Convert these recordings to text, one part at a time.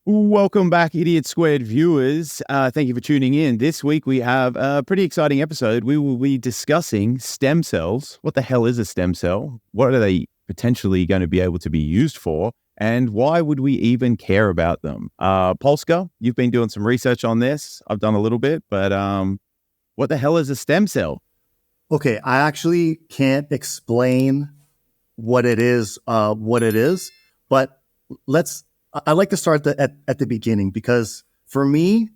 Welcome back, Idiot Squared viewers. Thank you for tuning in. This week we have a pretty exciting episode. We will be discussing stem cells. What the hell is a stem cell? What are they potentially going to be able to be used for? And why would we even care about them? Polska, you've been doing some research on this. I've done a little bit, but what the hell is a stem cell? Okay, I actually can't explain what it is, but I like to start at the beginning because for me,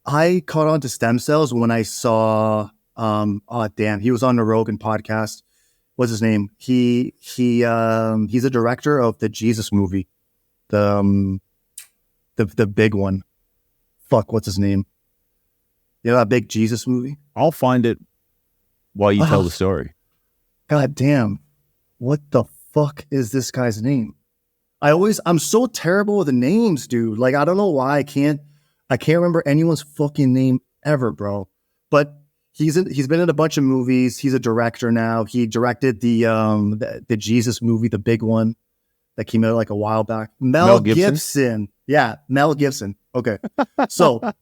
I caught on to stem cells when I saw, he was on the Rogan podcast. What's his name? He's a director of the Jesus movie, the big one. Fuck, what's his name? You know that big Jesus movie? I'll find it while you tell the story. God damn. What the fuck is this guy's name? I'm so terrible with the names, dude. Like, I don't know why I can't remember anyone's fucking name ever, bro. But he's been in a bunch of movies. He's a director now. He directed the Jesus movie, the big one that came out like a while back. Mel Gibson. Yeah, Mel Gibson. Okay. So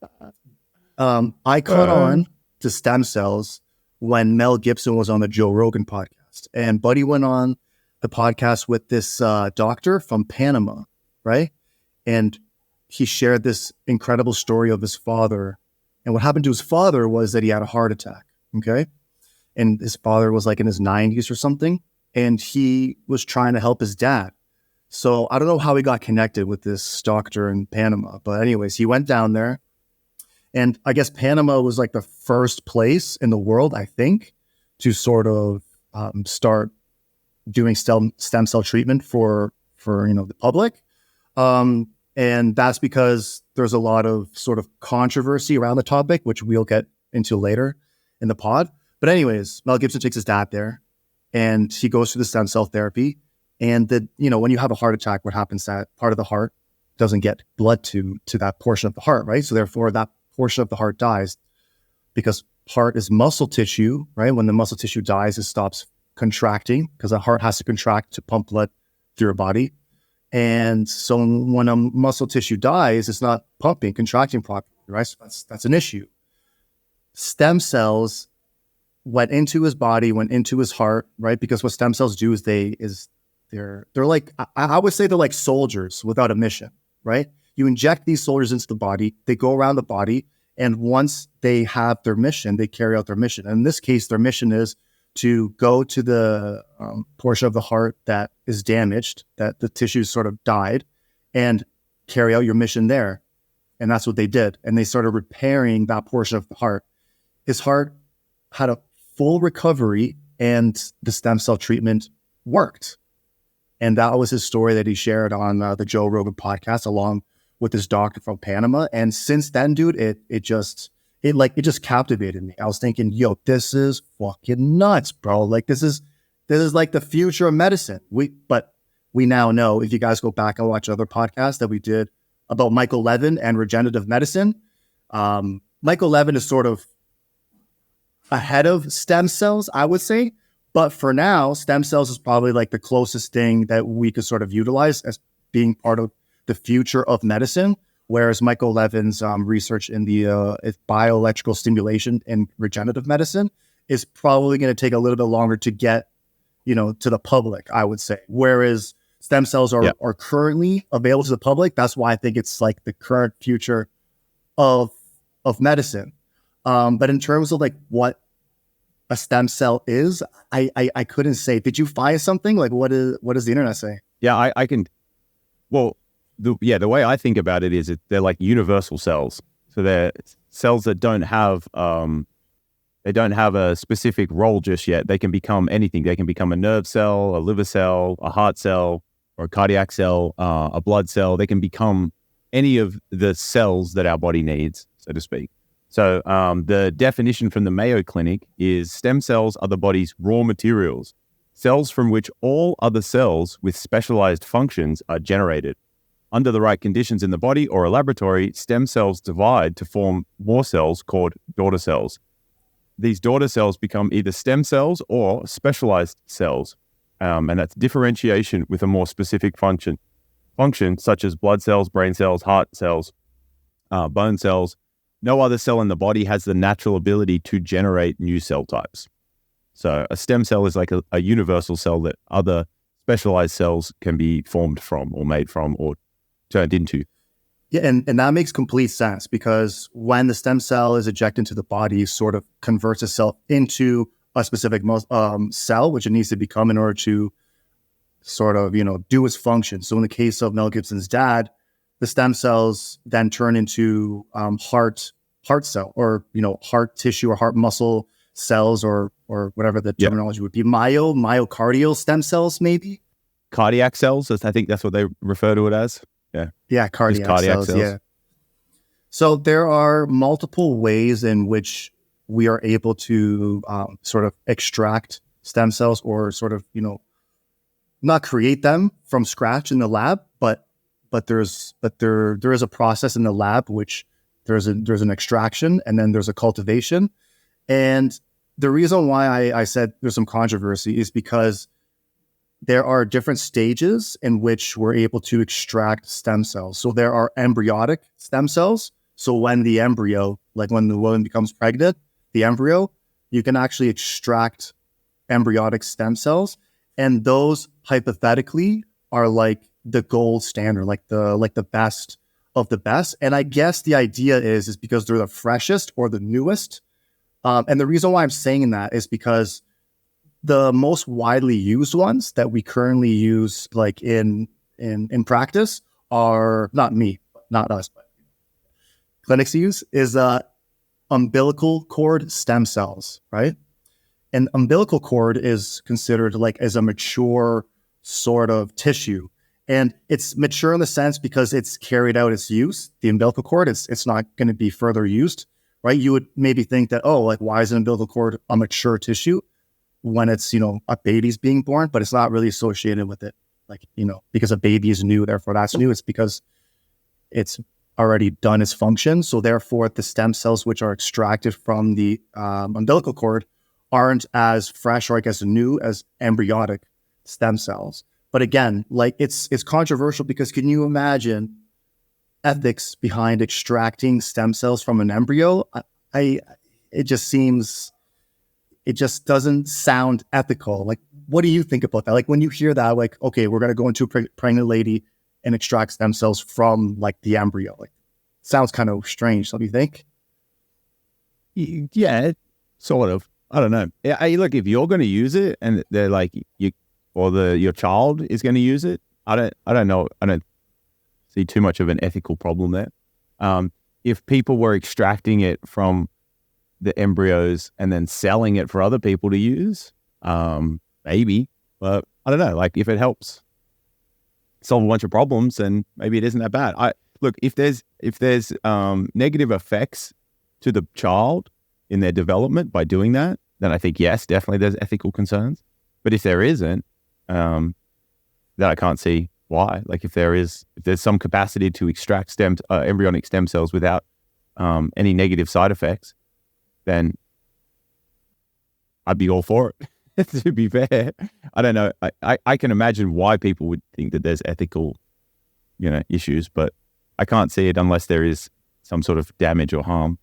I caught on to stem cells when Mel Gibson was on the Joe Rogan podcast. And Buddy went on the podcast with this doctor from Panama, right? And he shared this incredible story of his father. And what happened to his father was that he had a heart attack, okay? And his father was like in his 90s or something. And he was trying to help his dad. So I don't know how he got connected with this doctor in Panama. But anyways, he went down there. And I guess Panama was like the first place in the world, I think, to sort of start doing stem cell treatment for the public. And that's because there's a lot of sort of controversy around the topic, which we'll get into later in the pod. But anyways, Mel Gibson takes his dad there and he goes through the stem cell therapy. And when you have a heart attack, what happens that part of the heart doesn't get blood to that portion of the heart, right? So therefore that portion of the heart dies because heart is muscle tissue, right? When the muscle tissue dies, it stops contracting because the heart has to contract to pump blood through your body. And so when a muscle tissue dies, it's not pumping, contracting properly, right? So that's an issue. Stem cells went into his body, went into his heart, right? Because what stem cells do is they're like, I would say they're like soldiers without a mission, right? You inject these soldiers into the body, they go around the body, and once they have their mission, they carry out their mission. And in this case, their mission is to go to the portion of the heart that is damaged, that the tissue sort of died, and carry out your mission there. And that's what they did. And they started repairing that portion of the heart. His heart had a full recovery and the stem cell treatment worked. And that was his story that he shared on the Joe Rogan podcast along with this doctor from Panama. And since then, dude, it just captivated me. I was thinking, yo, this is fucking nuts, bro. Like this is like the future of medicine. But we now know, if you guys go back and watch other podcasts that we did about Michael Levin and regenerative medicine, Michael Levin is sort of ahead of stem cells, I would say. But for now, stem cells is probably like the closest thing that we could sort of utilize as being part of the future of medicine. Whereas Michael Levin's research in the bioelectrical stimulation in regenerative medicine is probably going to take a little bit longer to get, to the public, I would say. Whereas stem cells are currently available to the public. That's why I think it's like the current future of medicine. But in terms of like what a stem cell is, I couldn't say. Did you find something? Like what does the internet say? Yeah, I can. Well, the way I think about it is they're like universal cells. So they're cells that don't have a specific role just yet. They can become anything. They can become a nerve cell, a liver cell, a heart cell, or a cardiac cell, a blood cell. They can become any of the cells that our body needs, so to speak. So the definition from the Mayo Clinic is stem cells are the body's raw materials, cells from which all other cells with specialized functions are generated. Under the right conditions in the body or a laboratory, stem cells divide to form more cells called daughter cells. These daughter cells become either stem cells or specialized cells, and that's differentiation with a more specific function. function, such as blood cells, brain cells, heart cells, bone cells, no other cell in the body has the natural ability to generate new cell types. So a stem cell is like a universal cell that other specialized cells can be formed from or made from or turned into. Yeah, and that makes complete sense, because when the stem cell is ejected into the body, it sort of converts itself into a specific cell, which it needs to become in order to sort of, do its function. So in the case of Mel Gibson's dad, the stem cells then turn into heart cell, or, heart tissue or heart muscle cells, or whatever the terminology would be. Myocardial stem cells, maybe? Cardiac cells, I think that's what they refer to it as. Yeah, cardiac cells. Yeah. So there are multiple ways in which we are able to sort of extract stem cells, or sort of, not create them from scratch in the lab, but there is a process in the lab which there's an extraction, and then there's a cultivation. And the reason why I said there's some controversy is because there are different stages in which we're able to extract stem cells. So there are embryonic stem cells. So when the embryo, like when the woman becomes pregnant, the embryo, you can actually extract embryonic stem cells. And those hypothetically are like the gold standard, like the best of the best. And I guess the idea is because they're the freshest or the newest. And the reason why I'm saying that is because the most widely used ones that we currently use, like in practice, are not us, but clinics use, is umbilical cord stem cells, right? And umbilical cord is considered like as a mature sort of tissue. And it's mature in the sense because it's carried out its use. The umbilical cord, it's not going to be further used, right? You would maybe think that, like, why is an umbilical cord a mature tissue when it's, a baby's being born? But it's not really associated with it. Like, because a baby is new, therefore that's new. It's because it's already done its function. So therefore the stem cells which are extracted from the umbilical cord aren't as fresh, or I guess new, as embryonic stem cells. But again, like it's controversial, because can you imagine ethics behind extracting stem cells from an embryo? It just doesn't sound ethical. Like, what do you think about that? Like, when you hear that, like, okay, we're going to go into a pregnant lady and extract stem cells from like the embryo. Like, sounds kind of strange, don't you think? Yeah, sort of. I don't know. Yeah, look, if you're going to use it and they're like your child is going to use it, I don't know. I don't see too much of an ethical problem there. If people were extracting it from the embryos and then selling it for other people to use, maybe, but I don't know. Like, if it helps solve a bunch of problems, then maybe it isn't that bad. Look, if there's negative effects to the child in their development by doing that, then I think, yes, definitely there's ethical concerns. But if there isn't, then I can't see why. Like, if there's some capacity to extract embryonic stem cells without any negative side effects, then I'd be all for it. To be fair, I don't know. I can imagine why people would think that there's ethical, issues, but I can't see it unless there is some sort of damage or harm.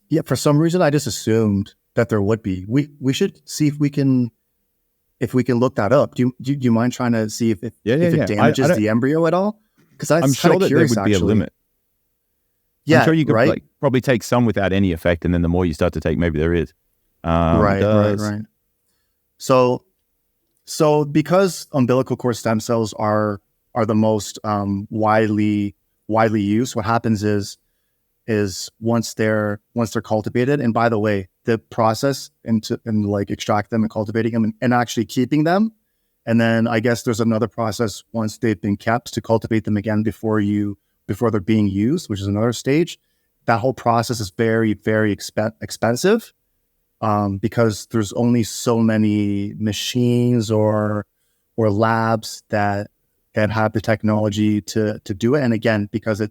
Yeah, for some reason, I just assumed that there would be. We should see if we can look that up. Do you mind trying to see if it damages the embryo at all? Because I'm sure that curious, there would be a limit. Yeah, I'm sure you could right? probably take some without any effect, and then the more you start to take, maybe there is. Right. So because umbilical cord stem cells are the most widely used, what happens is once they're cultivated, and by the way, the process and like extract them and cultivating them and actually keeping them, and then I guess there's another process once they've been kept to cultivate them again before they're being used, which is another stage. That whole process is very, very expensive, because there's only so many machines or labs that have the technology to do it. And again, because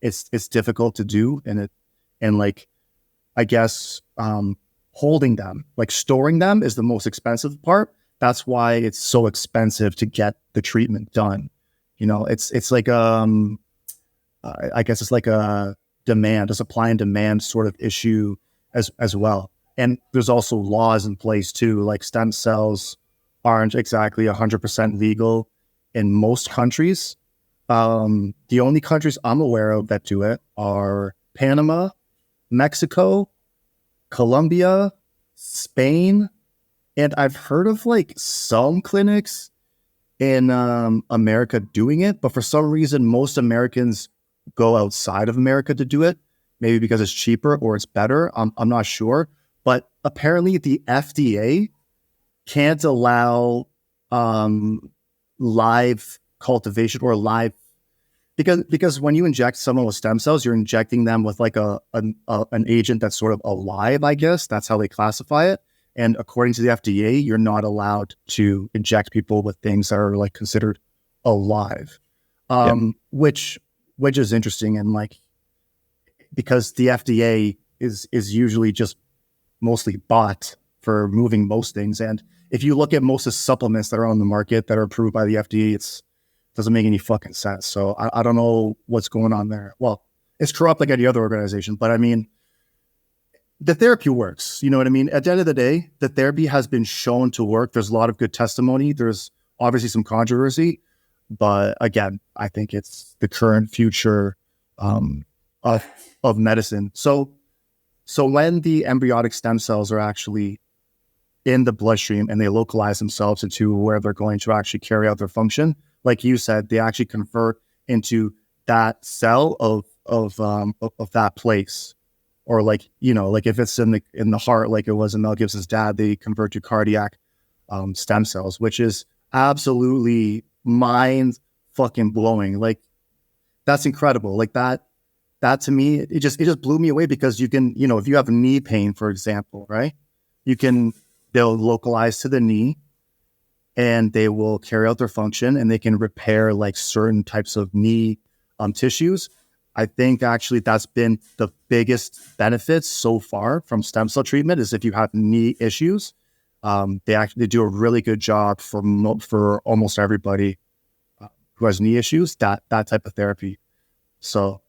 it's difficult to do, and like, I guess, holding them, like storing them, is the most expensive part. That's why it's so expensive to get the treatment done. It's like I guess it's like a supply and demand sort of issue as well. And there's also laws in place too, like stem cells aren't exactly 100% legal in most countries. The only countries I'm aware of that do it are Panama, Mexico, Colombia, Spain, and I've heard of like some clinics in America doing it, but for some reason, most Americans go outside of America to do it. Maybe because it's cheaper or it's better. I'm not sure, but apparently the FDA can't allow live cultivation or live because when you inject someone with stem cells, you're injecting them with like an agent that's sort of alive, I guess. That's how they classify it. And according to the FDA, you're not allowed to inject people with things that are like considered alive, which is interesting. And like, because the FDA is usually just mostly bought for moving most things. And if you look at most of the supplements that are on the market that are approved by the FDA, it doesn't make any fucking sense. So I don't know what's going on there. Well, it's corrupt like any other organization, but I mean, the therapy works. You know what I mean? At the end of the day, the therapy has been shown to work. There's a lot of good testimony. There's obviously some controversy, but again, I think it's the current future of medicine. So when the embryonic stem cells are actually in the bloodstream and they localize themselves into where they're going to actually carry out their function, like you said, they actually convert into that cell of that place. Or like, like if it's in the heart, like it was in Mel Gibson's dad, they convert to cardiac stem cells, which is absolutely mind fucking blowing. Like that's incredible. Like that to me, it just blew me away because you can, if you have knee pain, for example, right? They'll localize to the knee and they will carry out their function and they can repair like certain types of knee tissues. I think actually that's been the biggest benefit so far from stem cell treatment is if you have knee issues, they do a really good job for almost everybody who has knee issues, that type of therapy. So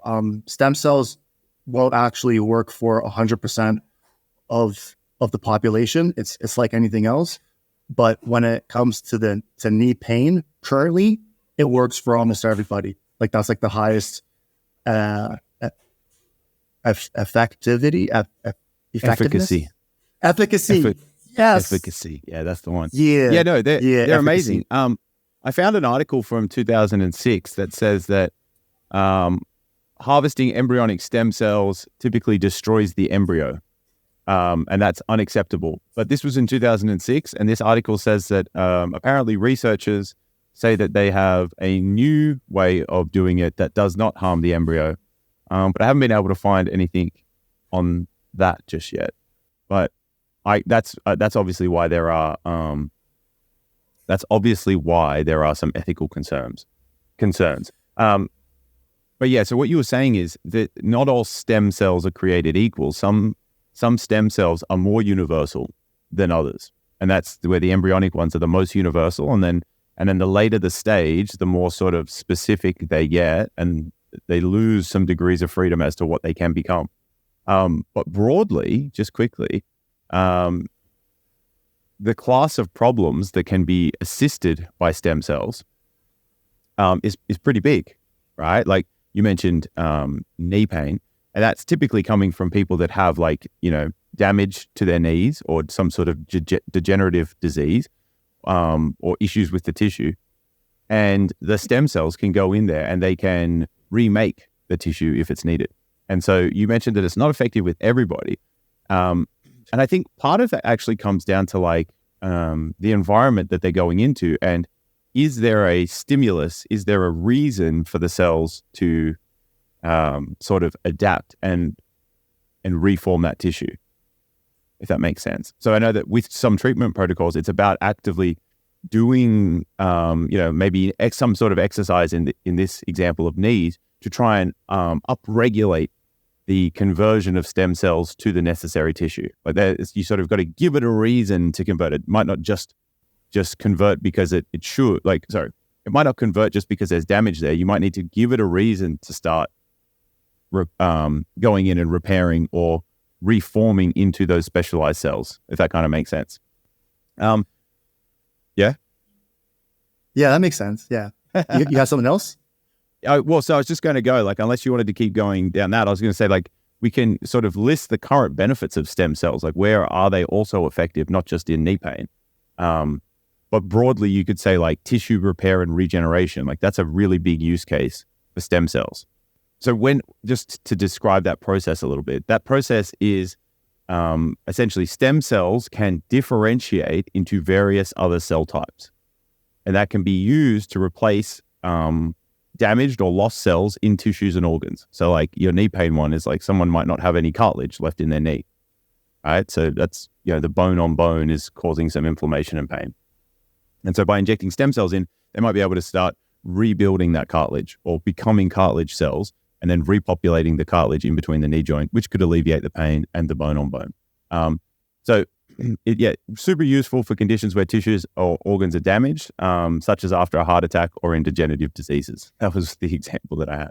stem cells won't actually work for 100% of the population. It's like anything else. But when it comes to knee pain, currently it works for almost everybody. Like that's like the highest efficacy. Yes. Efficacy. Yeah, that's the one. Yeah. No, they're amazing. I found an article from 2006 that says that harvesting embryonic stem cells typically destroys the embryo. And that's unacceptable. But this was in 2006, and this article says that apparently researchers say that they have a new way of doing it that does not harm the embryo. But I haven't been able to find anything on that just yet. But that's obviously why there are some ethical concerns. But yeah, so what you were saying is that not all stem cells are created equal. Some stem cells are more universal than others, and that's where the embryonic ones are the most universal. And then the later the stage, the more sort of specific they get, and they lose some degrees of freedom as to what they can become. But broadly, just quickly, the class of problems that can be assisted by stem cells is pretty big, right? Like you mentioned knee pain, and that's typically coming from people that have damage to their knees or some sort of degenerative disease or issues with the tissue. And the stem cells can go in there and they can remake the tissue if it's needed. And so you mentioned that it's not effective with everybody. And I think part of that actually comes down to the environment that they're going into. And is there a stimulus? Is there a reason for the cells to sort of adapt and reform that tissue, if that makes sense? So I know that with some treatment protocols, it's about actively doing, maybe some sort of exercise in this example of knees to try and upregulate the conversion of stem cells to the necessary tissue. Like you sort of got to give it a reason to convert. It might not just convert because it should. it might not convert just because there's damage there. You might need to give it a reason to start going in and repairing or reforming into those specialized cells, if that kind of makes sense. Yeah, that makes sense. Yeah. You have something else? Well, so I was just going to go, like, unless you wanted to keep going down that, I was going to say, like, we can sort of list the current benefits of stem cells. Like, where are they also effective, not just in knee pain? But broadly, you could say, like, tissue repair and regeneration. Like, that's a really big use case for stem cells. So just to describe that process a little bit, that process is essentially stem cells can differentiate into various other cell types. And that can be used to replace damaged or lost cells in tissues and organs. So like your knee pain one is like someone might not have any cartilage left in their knee, right? So that's, the bone on bone is causing some inflammation and pain. And so by injecting stem cells in, they might be able to start rebuilding that cartilage or becoming cartilage cells and then repopulating the cartilage in between the knee joint, which could alleviate the pain and the bone on bone. So super useful for conditions where tissues or organs are damaged, such as after a heart attack or in degenerative diseases. That was the example that I had.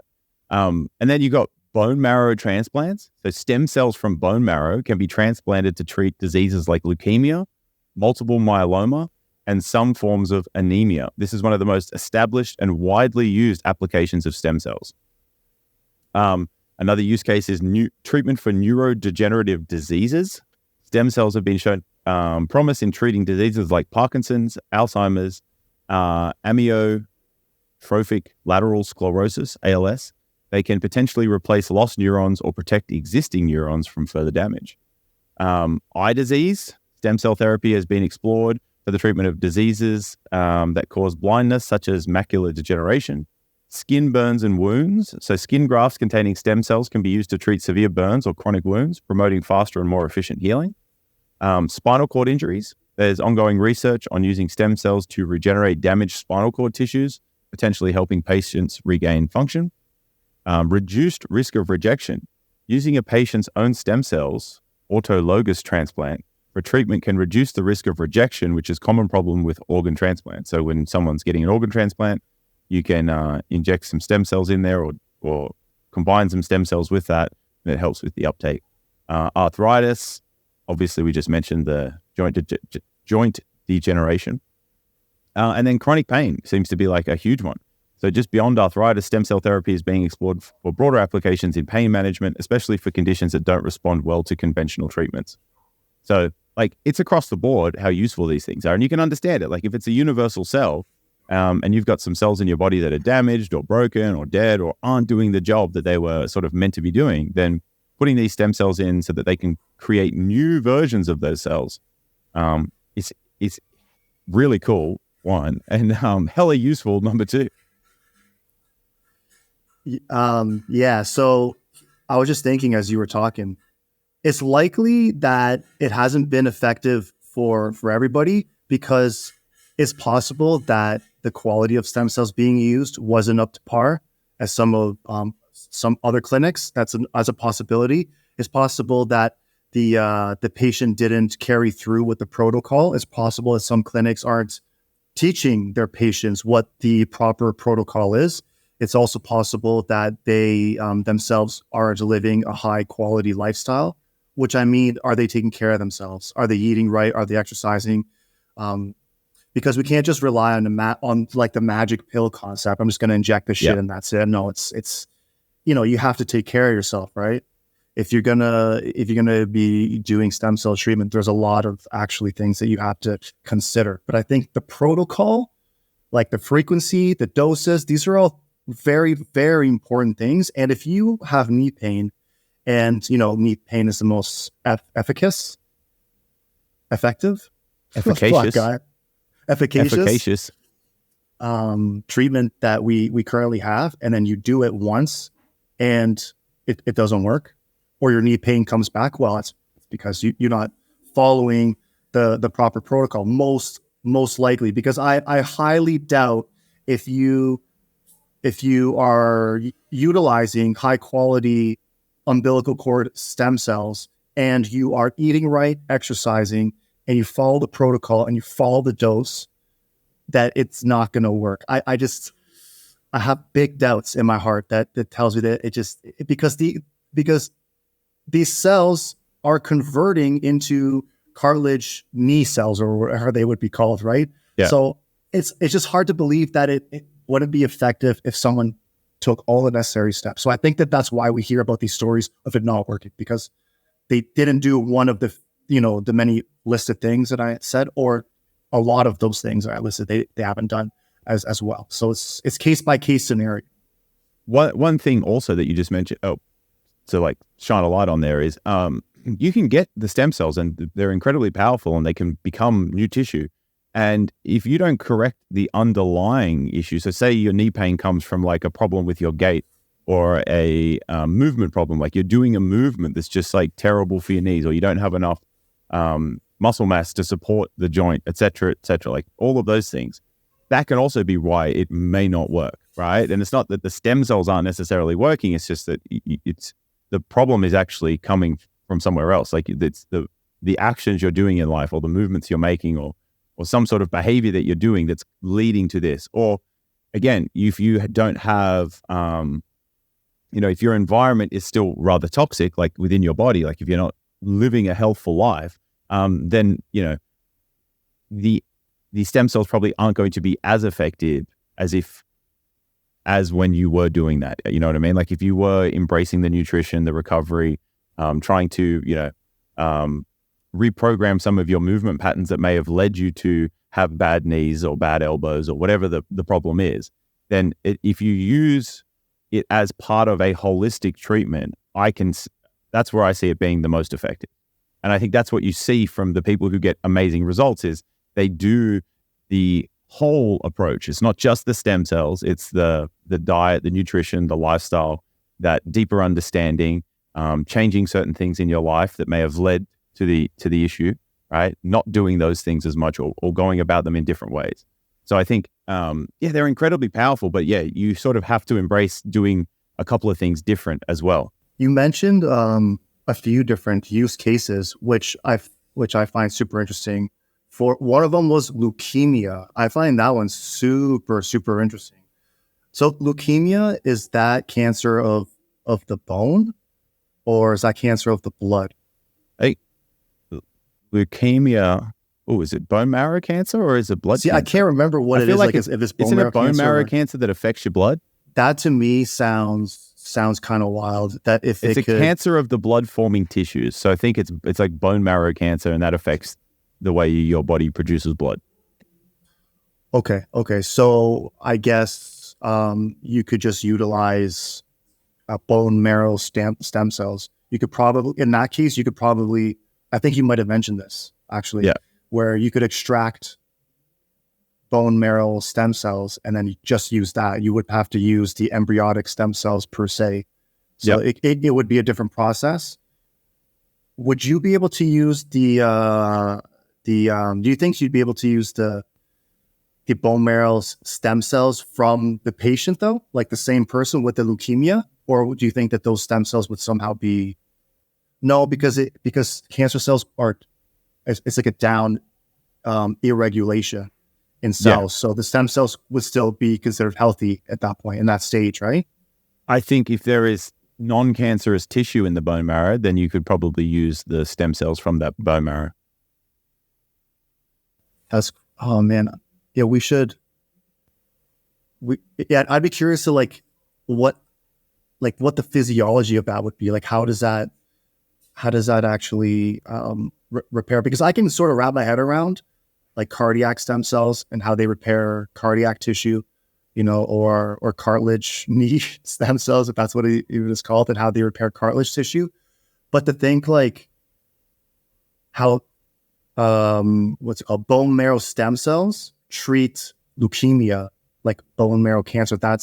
And then you got bone marrow transplants. So stem cells from bone marrow can be transplanted to treat diseases like leukemia, multiple myeloma, and some forms of anemia. This is one of the most established and widely used applications of stem cells. Another use case is treatment for neurodegenerative diseases. Stem cells have been shown promise in treating diseases like Parkinson's, Alzheimer's, amyotrophic lateral sclerosis, ALS. They can potentially replace lost neurons or protect existing neurons from further damage. Eye disease, stem cell therapy has been explored for the treatment of diseases that cause blindness, such as macular degeneration. Skin burns and wounds. So skin grafts containing stem cells can be used to treat severe burns or chronic wounds, promoting faster and more efficient healing. Spinal cord injuries. There's ongoing research on using stem cells to regenerate damaged spinal cord tissues, potentially helping patients regain function. Reduced risk of rejection. Using a patient's own stem cells, autologous transplant, for treatment can reduce the risk of rejection, which is a common problem with organ transplant. So when someone's getting an organ transplant, you can inject some stem cells in there or combine some stem cells with that, and it helps with the uptake. Arthritis, obviously we just mentioned the joint degeneration. And then chronic pain seems to be like a huge one. So just beyond arthritis, stem cell therapy is being explored for broader applications in pain management, especially for conditions that don't respond well to conventional treatments. So like it's across the board how useful these things are. And you can understand it. Like if it's a universal cell, and you've got some cells in your body that are damaged or broken or dead or aren't doing the job that they were sort of meant to be doing, then putting these stem cells in so that they can create new versions of those cells is really cool, one, and hella useful, number two. So I was just thinking as you were talking, it's likely that it hasn't been effective for everybody because it's possible that the quality of stem cells being used wasn't up to par as some other clinics. That's as a possibility. It's possible that the patient didn't carry through with the protocol. It's possible that some clinics aren't teaching their patients what the proper protocol is. It's also possible that they themselves aren't living a high quality lifestyle, which I mean, are they taking care of themselves? Are they eating right? Are they exercising? Because we can't just rely on the magic pill concept. I'm just going to inject the shit and that's it. No, it's you have to take care of yourself, right? If you're gonna be doing stem cell treatment, there's a lot of actually things that you have to consider. But I think the protocol, like the frequency, the doses, these are all very, very important things. And if you have knee pain, and knee pain is the most efficacious treatment that we currently have, and then you do it once and it doesn't work, or your knee pain comes back, well, it's because you're not following the proper protocol, most likely, because I highly doubt if you are utilizing high quality umbilical cord stem cells and you are eating right, exercising, and you follow the protocol and you follow the dose, that it's not going to work. I have big doubts in my heart that tells me that because these cells are converting into cartilage knee cells or whatever they would be called, right? Yeah. So it's just hard to believe that it wouldn't be effective if someone took all the necessary steps. So I think that's why we hear about these stories of it not working, because they didn't do one of the the many listed things that I said, or a lot of those things that I listed they haven't done as well. So it's case by case scenario. One thing also that you just mentioned, to like shine a light on there is you can get the stem cells and they're incredibly powerful and they can become new tissue. And if you don't correct the underlying issue, so say your knee pain comes from like a problem with your gait or a movement problem, like you're doing a movement that's just like terrible for your knees, or you don't have enough muscle mass to support the joint, et cetera, like all of those things, that can also be why it may not work, right? And it's not that the stem cells aren't necessarily working, it's just that the problem is actually coming from somewhere else. Like it's the actions you're doing in life, or the movements you're making, or some sort of behavior that you're doing that's leading to this. Or again, if you don't have, if your environment is still rather toxic, like within your body, like if you're not living a healthful life, then, the stem cells probably aren't going to be as effective as when you were doing that. You know what I mean? Like if you were embracing the nutrition, the recovery, trying to, reprogram some of your movement patterns that may have led you to have bad knees or bad elbows or whatever the problem is, then if you use it as part of a holistic treatment, that's where I see it being the most effective. And I think that's what you see from the people who get amazing results is they do the whole approach. It's not just the stem cells, it's the diet, the nutrition, the lifestyle, that deeper understanding, changing certain things in your life that may have led to the issue, right? Not doing those things as much, or going about them in different ways. So I think, they're incredibly powerful, but you sort of have to embrace doing a couple of things different as well. You mentioned a few different use cases, which I find super interesting. For one of them was leukemia. I find that one super, super interesting. So leukemia, is that cancer of the bone, or is that cancer of the blood? Leukemia. Oh, is it bone marrow cancer or is it blood cancer? I can't remember what it is. Like if it's bone marrow cancer. Isn't it bone marrow cancer that affects your blood? That to me sounds kind of wild. That if it's a cancer of the blood forming tissues. So I think it's like bone marrow cancer, and that affects the way your body produces blood. Okay. So I guess you could just utilize bone marrow stem cells. You could probably, in that case, I think you might have mentioned this actually, where you could extract bone marrow stem cells and then you just use that. You would have to use the embryonic stem cells per se. So it would be a different process. Would you be able to use do you think you'd be able to use the bone marrow stem cells from the patient though? Like the same person with the leukemia? Or do you think that those stem cells would somehow be, no, because cancer cells it's like a down irregulation in cells. So the stem cells would still be considered healthy at that point, in that stage, right? I think if there is non-cancerous tissue in the bone marrow, then you could probably use the stem cells from that bone marrow. Oh man. Yeah, I'd be curious to what the physiology of that would be. Like, how does that actually repair? Because I can sort of wrap my head around like cardiac stem cells and how they repair cardiac tissue, or cartilage knee stem cells, if that's what it is called, and how they repair cartilage tissue. But to think like how what's it called, bone marrow stem cells treat leukemia, like bone marrow cancer, I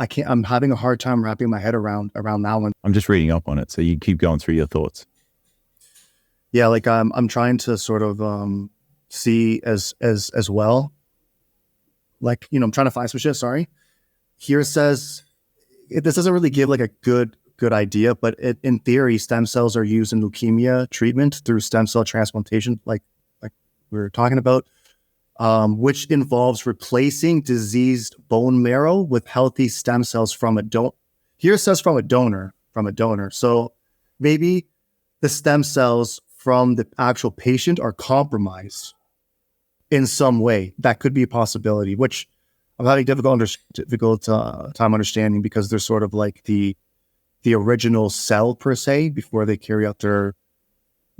can't. I'm having a hard time wrapping my head around that one. I'm just reading up on it, so you keep going through your thoughts. Yeah, like I'm trying to sort of see as well. Like, I'm trying to find some shit. Sorry. Here it says this doesn't really give like a good idea, but in theory, stem cells are used in leukemia treatment through stem cell transplantation, like were talking about, which involves replacing diseased bone marrow with healthy stem cells from a donor. Here it says from a donor. So maybe the stem cells from the actual patient are compromised in some way. That could be a possibility, which I'm having difficult time understanding, because they're sort of like the original cell per se before they carry out their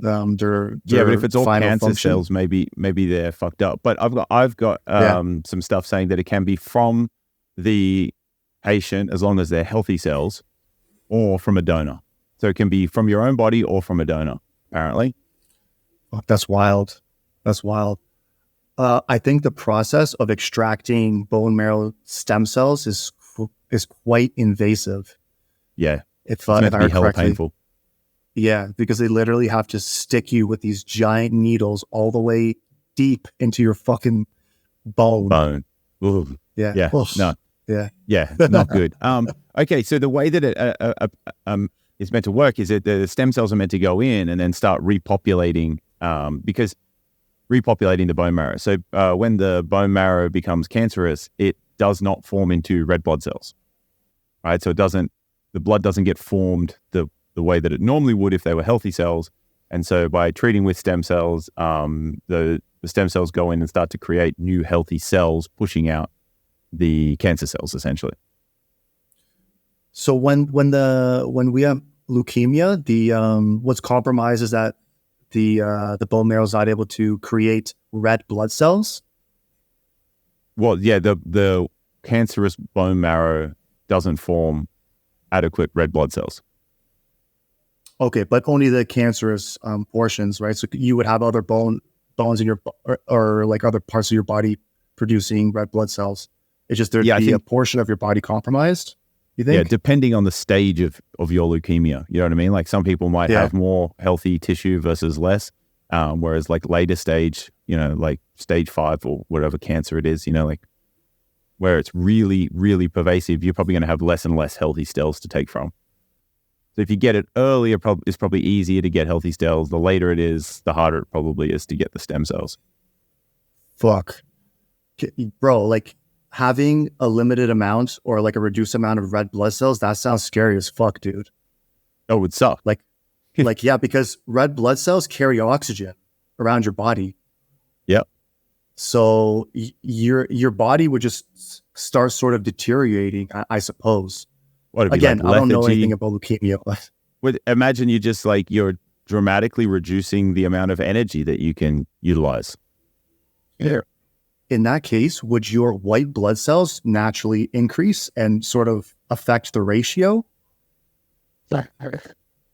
but if it's all cancer function. cells, maybe they're fucked up. But I've got some stuff saying that it can be from the patient as long as they're healthy cells, or from a donor. So it can be from your own body or from a donor, apparently. Oh, that's wild. I think the process of extracting bone marrow stem cells is quite invasive. Yeah, If meant I to be heard hella correctly. painful. Yeah, because they literally have to stick you with these giant needles all the way deep into your fucking bone. Ooh. Yeah. Yeah. Oof. No. Yeah. Yeah. Not good. Okay. So the way that it is meant to work is that the stem cells are meant to go in and then start repopulating, because repopulating the bone marrow. So when the bone marrow becomes cancerous, it does not form into red blood cells, right? So the blood doesn't get formed the way that it normally would if they were healthy cells. And so by treating with stem cells, the stem cells go in and start to create new healthy cells, pushing out the cancer cells, essentially. So when we have leukemia, the what's compromised is that the bone marrow is not able to create red blood cells. Well, yeah, the cancerous bone marrow doesn't form adequate red blood cells. Okay, but only the cancerous portions, right? So you would have other bones in your or like other parts of your body producing red blood cells. It's just there'd be a portion of your body compromised. You think? Yeah, depending on the stage of your leukemia. You know what I mean? Like some people might have more healthy tissue versus less, whereas like later stage, like stage 5 or whatever cancer it is, like where it's really, really pervasive, you're probably going to have less and less healthy cells to take from. So if you get it earlier, it's probably easier to get healthy cells. The later it is, the harder it probably is to get the stem cells. Fuck. Bro, like having a limited amount or like a reduced amount of red blood cells, that sounds scary as fuck, dude. Oh, it would suck. Like, yeah, because red blood cells carry oxygen around your body. Yep. So your body would just start sort of deteriorating, I suppose. Again, like I don't know anything about leukemia. Imagine you're dramatically reducing the amount of energy that you can utilize. Yeah. In that case, would your white blood cells naturally increase and sort of affect the ratio? I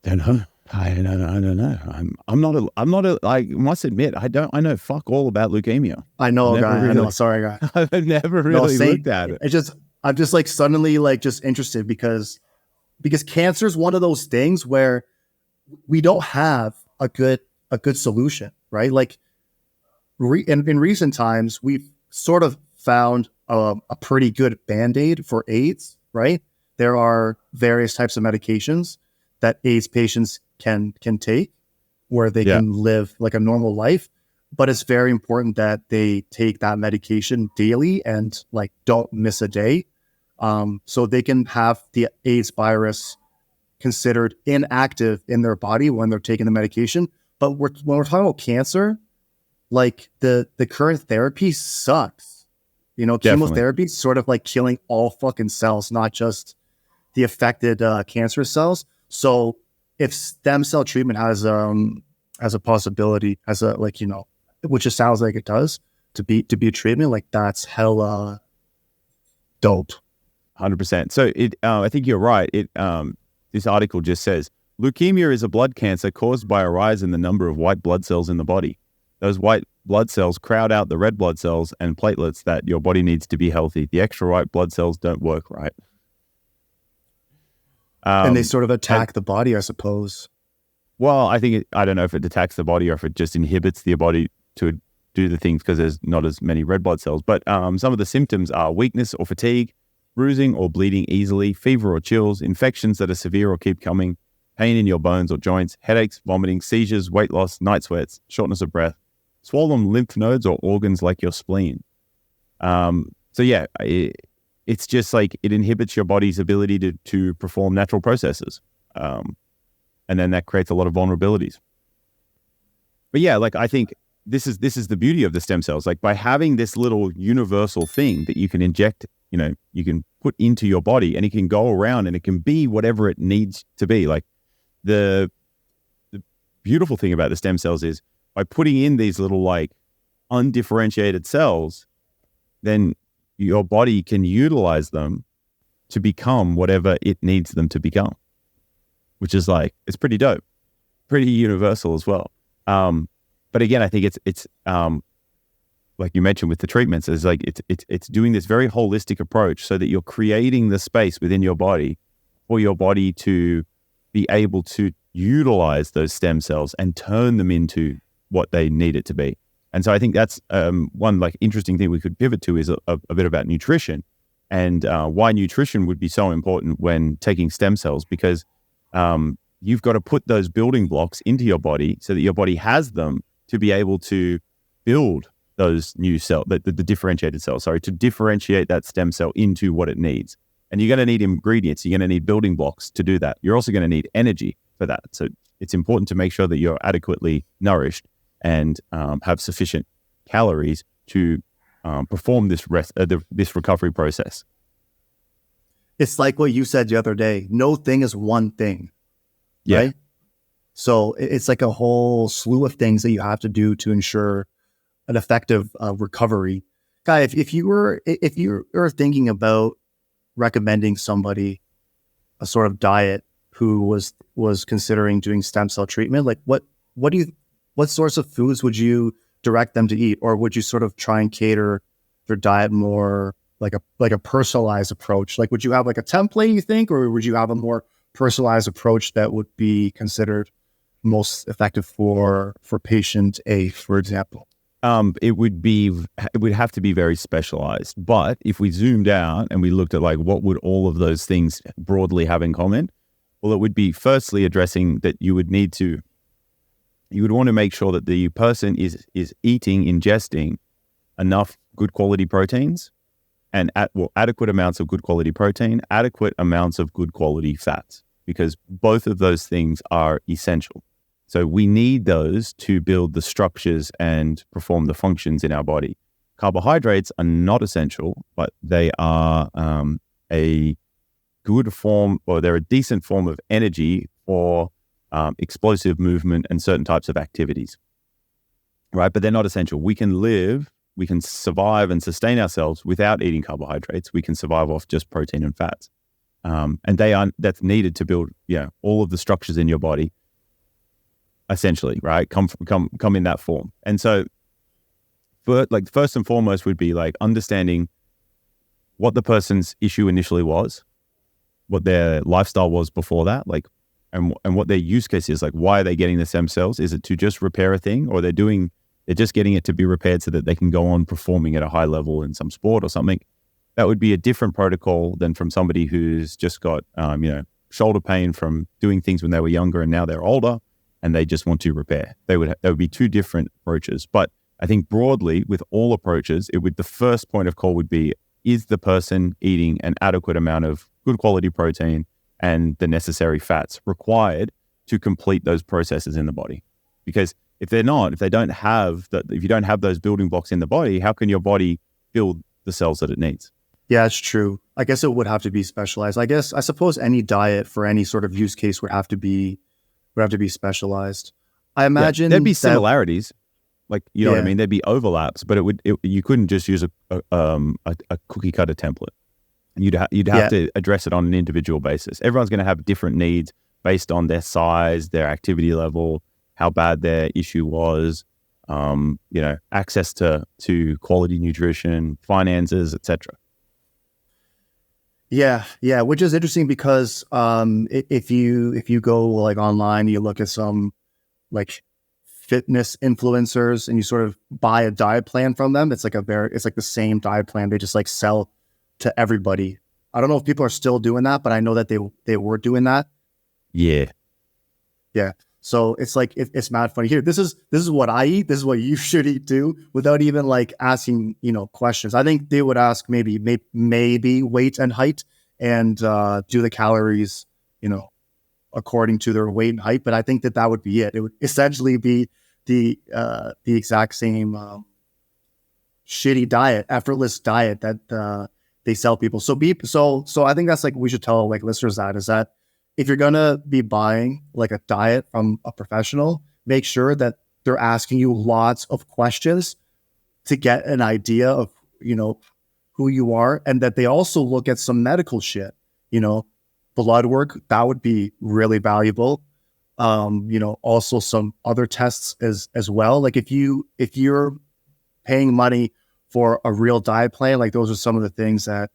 don't know. I'm not a. I must admit, I know fuck all about leukemia. I know, guy. I know. Sorry, guy. I've never really looked at it. I'm just like suddenly like just interested because cancer is one of those things where we don't have a good solution, right? Like in recent times, we've sort of found a pretty good Band-Aid for AIDS, right? There are various types of medications that AIDS patients can take where they can live like a normal life. But it's very important that they take that medication daily and like don't miss a day. So they can have the AIDS virus considered inactive in their body when they're taking the medication. But when we're talking about cancer, like the current therapy sucks. Chemotherapy is sort of like killing all fucking cells, not just the affected cancer cells. So if stem cell treatment has a possibility, which it sounds like it does, to be a treatment, like that's hella dope. 100%. So I think you're right. This article just says leukemia is a blood cancer caused by a rise in the number of white blood cells in the body. Those white blood cells crowd out the red blood cells and platelets that your body needs to be healthy. The extra white blood cells don't work right. And they sort of attack the body, I suppose. Well, I don't know if it attacks the body or if it just inhibits the body to do the things because there's not as many red blood cells. But some of the symptoms are weakness or fatigue, bruising or bleeding easily, fever or chills, infections that are severe or keep coming, pain in your bones or joints, headaches, vomiting, seizures, weight loss, night sweats, shortness of breath, swollen lymph nodes or organs like your spleen. So yeah, it's just like it inhibits your body's ability to perform natural processes. And then that creates a lot of vulnerabilities. But yeah, like I think this is the beauty of the stem cells. Like by having this little universal thing that you can inject, you can put into your body and it can go around and it can be whatever it needs to be. Like the beautiful thing about the stem cells is by putting in these little like undifferentiated cells, then your body can utilize them to become whatever it needs them to become, which is like, it's pretty dope, pretty universal as well. But again, I think it's like you mentioned with the treatments, is like it's doing this very holistic approach so that you're creating the space within your body for your body to be able to utilize those stem cells and turn them into what they need it to be. And so I think that's one like interesting thing we could pivot to is a bit about nutrition and why nutrition would be so important when taking stem cells, because you've got to put those building blocks into your body so that your body has them to be able to build those new cells, the differentiated cells, to differentiate that stem cell into what it needs. And you're going to need ingredients. You're going to need building blocks to do that. You're also going to need energy for that. So it's important to make sure that you're adequately nourished and have sufficient calories to perform this this recovery process. It's like what you said the other day. No thing is one thing, yeah. Right? So it's like a whole slew of things that you have to do to ensure an effective recovery. Guy, if you were thinking about recommending somebody a sort of diet who was considering doing stem cell treatment, like what sorts of foods would you direct them to eat, or would you sort of try and cater their diet more like a personalized approach? Like, would you have like a template, you think, or would you have a more personalized approach that would be considered most effective for patient A, for example? It would have to be very specialized. But if we zoomed out and we looked at like what would all of those things broadly have in common, well, it would be firstly addressing that you would want to make sure that the person is ingesting enough good quality proteins and adequate amounts of good quality protein, adequate amounts of good quality fats, because both of those things are essential. So we need those to build the structures and perform the functions in our body. Carbohydrates are not essential, but they are a good form, or they're a decent form of energy for explosive movement and certain types of activities, right? But they're not essential. We can survive and sustain ourselves without eating carbohydrates. We can survive off just protein and fats. And that's needed to build, all of the structures in your body, essentially, right? Come in that form. And so first and foremost would be like understanding what the person's issue initially was, what their lifestyle was before that, like, and what their use case is. Like, why are they getting the stem cells? Is it to just repair a thing, or they're just getting it to be repaired so that they can go on performing at a high level in some sport or something? That would be a different protocol than from somebody who's just got, shoulder pain from doing things when they were younger and now they're older and they just want to repair. There would be two different approaches. But I think broadly with all approaches, the first point of call would be, is the person eating an adequate amount of good quality protein and the necessary fats required to complete those processes in the body? Because if you don't have those building blocks in the body, how can your body build the cells that it needs? Yeah, it's true. I guess it would have to be specialized. I suppose any diet for any sort of use case would have to be specialized. I imagine there'd be similarities, like, you know what I Yeah. mean? There'd be overlaps, but you couldn't just use a cookie cutter template. You'd have to address it on an individual basis. Everyone's going to have different needs based on their size, their activity level, how bad their issue was, access to quality nutrition, finances, etc. Yeah, which is interesting because if you go like online, you look at some like fitness influencers and you sort of buy a diet plan from them. It's like the same diet plan they just like sell to everybody. I don't know if people are still doing that, but I know that they were doing that. Yeah. Yeah. So it's like it's mad funny. Here, this is what I eat. This is what you should eat too, without even like asking questions. I think they would ask maybe weight and height, and do the calories according to their weight and height. But I think that would be it. It would essentially be the exact same shitty diet, effortless diet that they sell people. So I think that's like, we should tell like listeners that is that if you're gonna be buying like a diet from a professional, make sure that they're asking you lots of questions to get an idea of who you are, and that they also look at some medical shit, blood work. That would be really valuable. Also some other tests as well. Like if you're paying money for a real diet plan, like those are some of the things that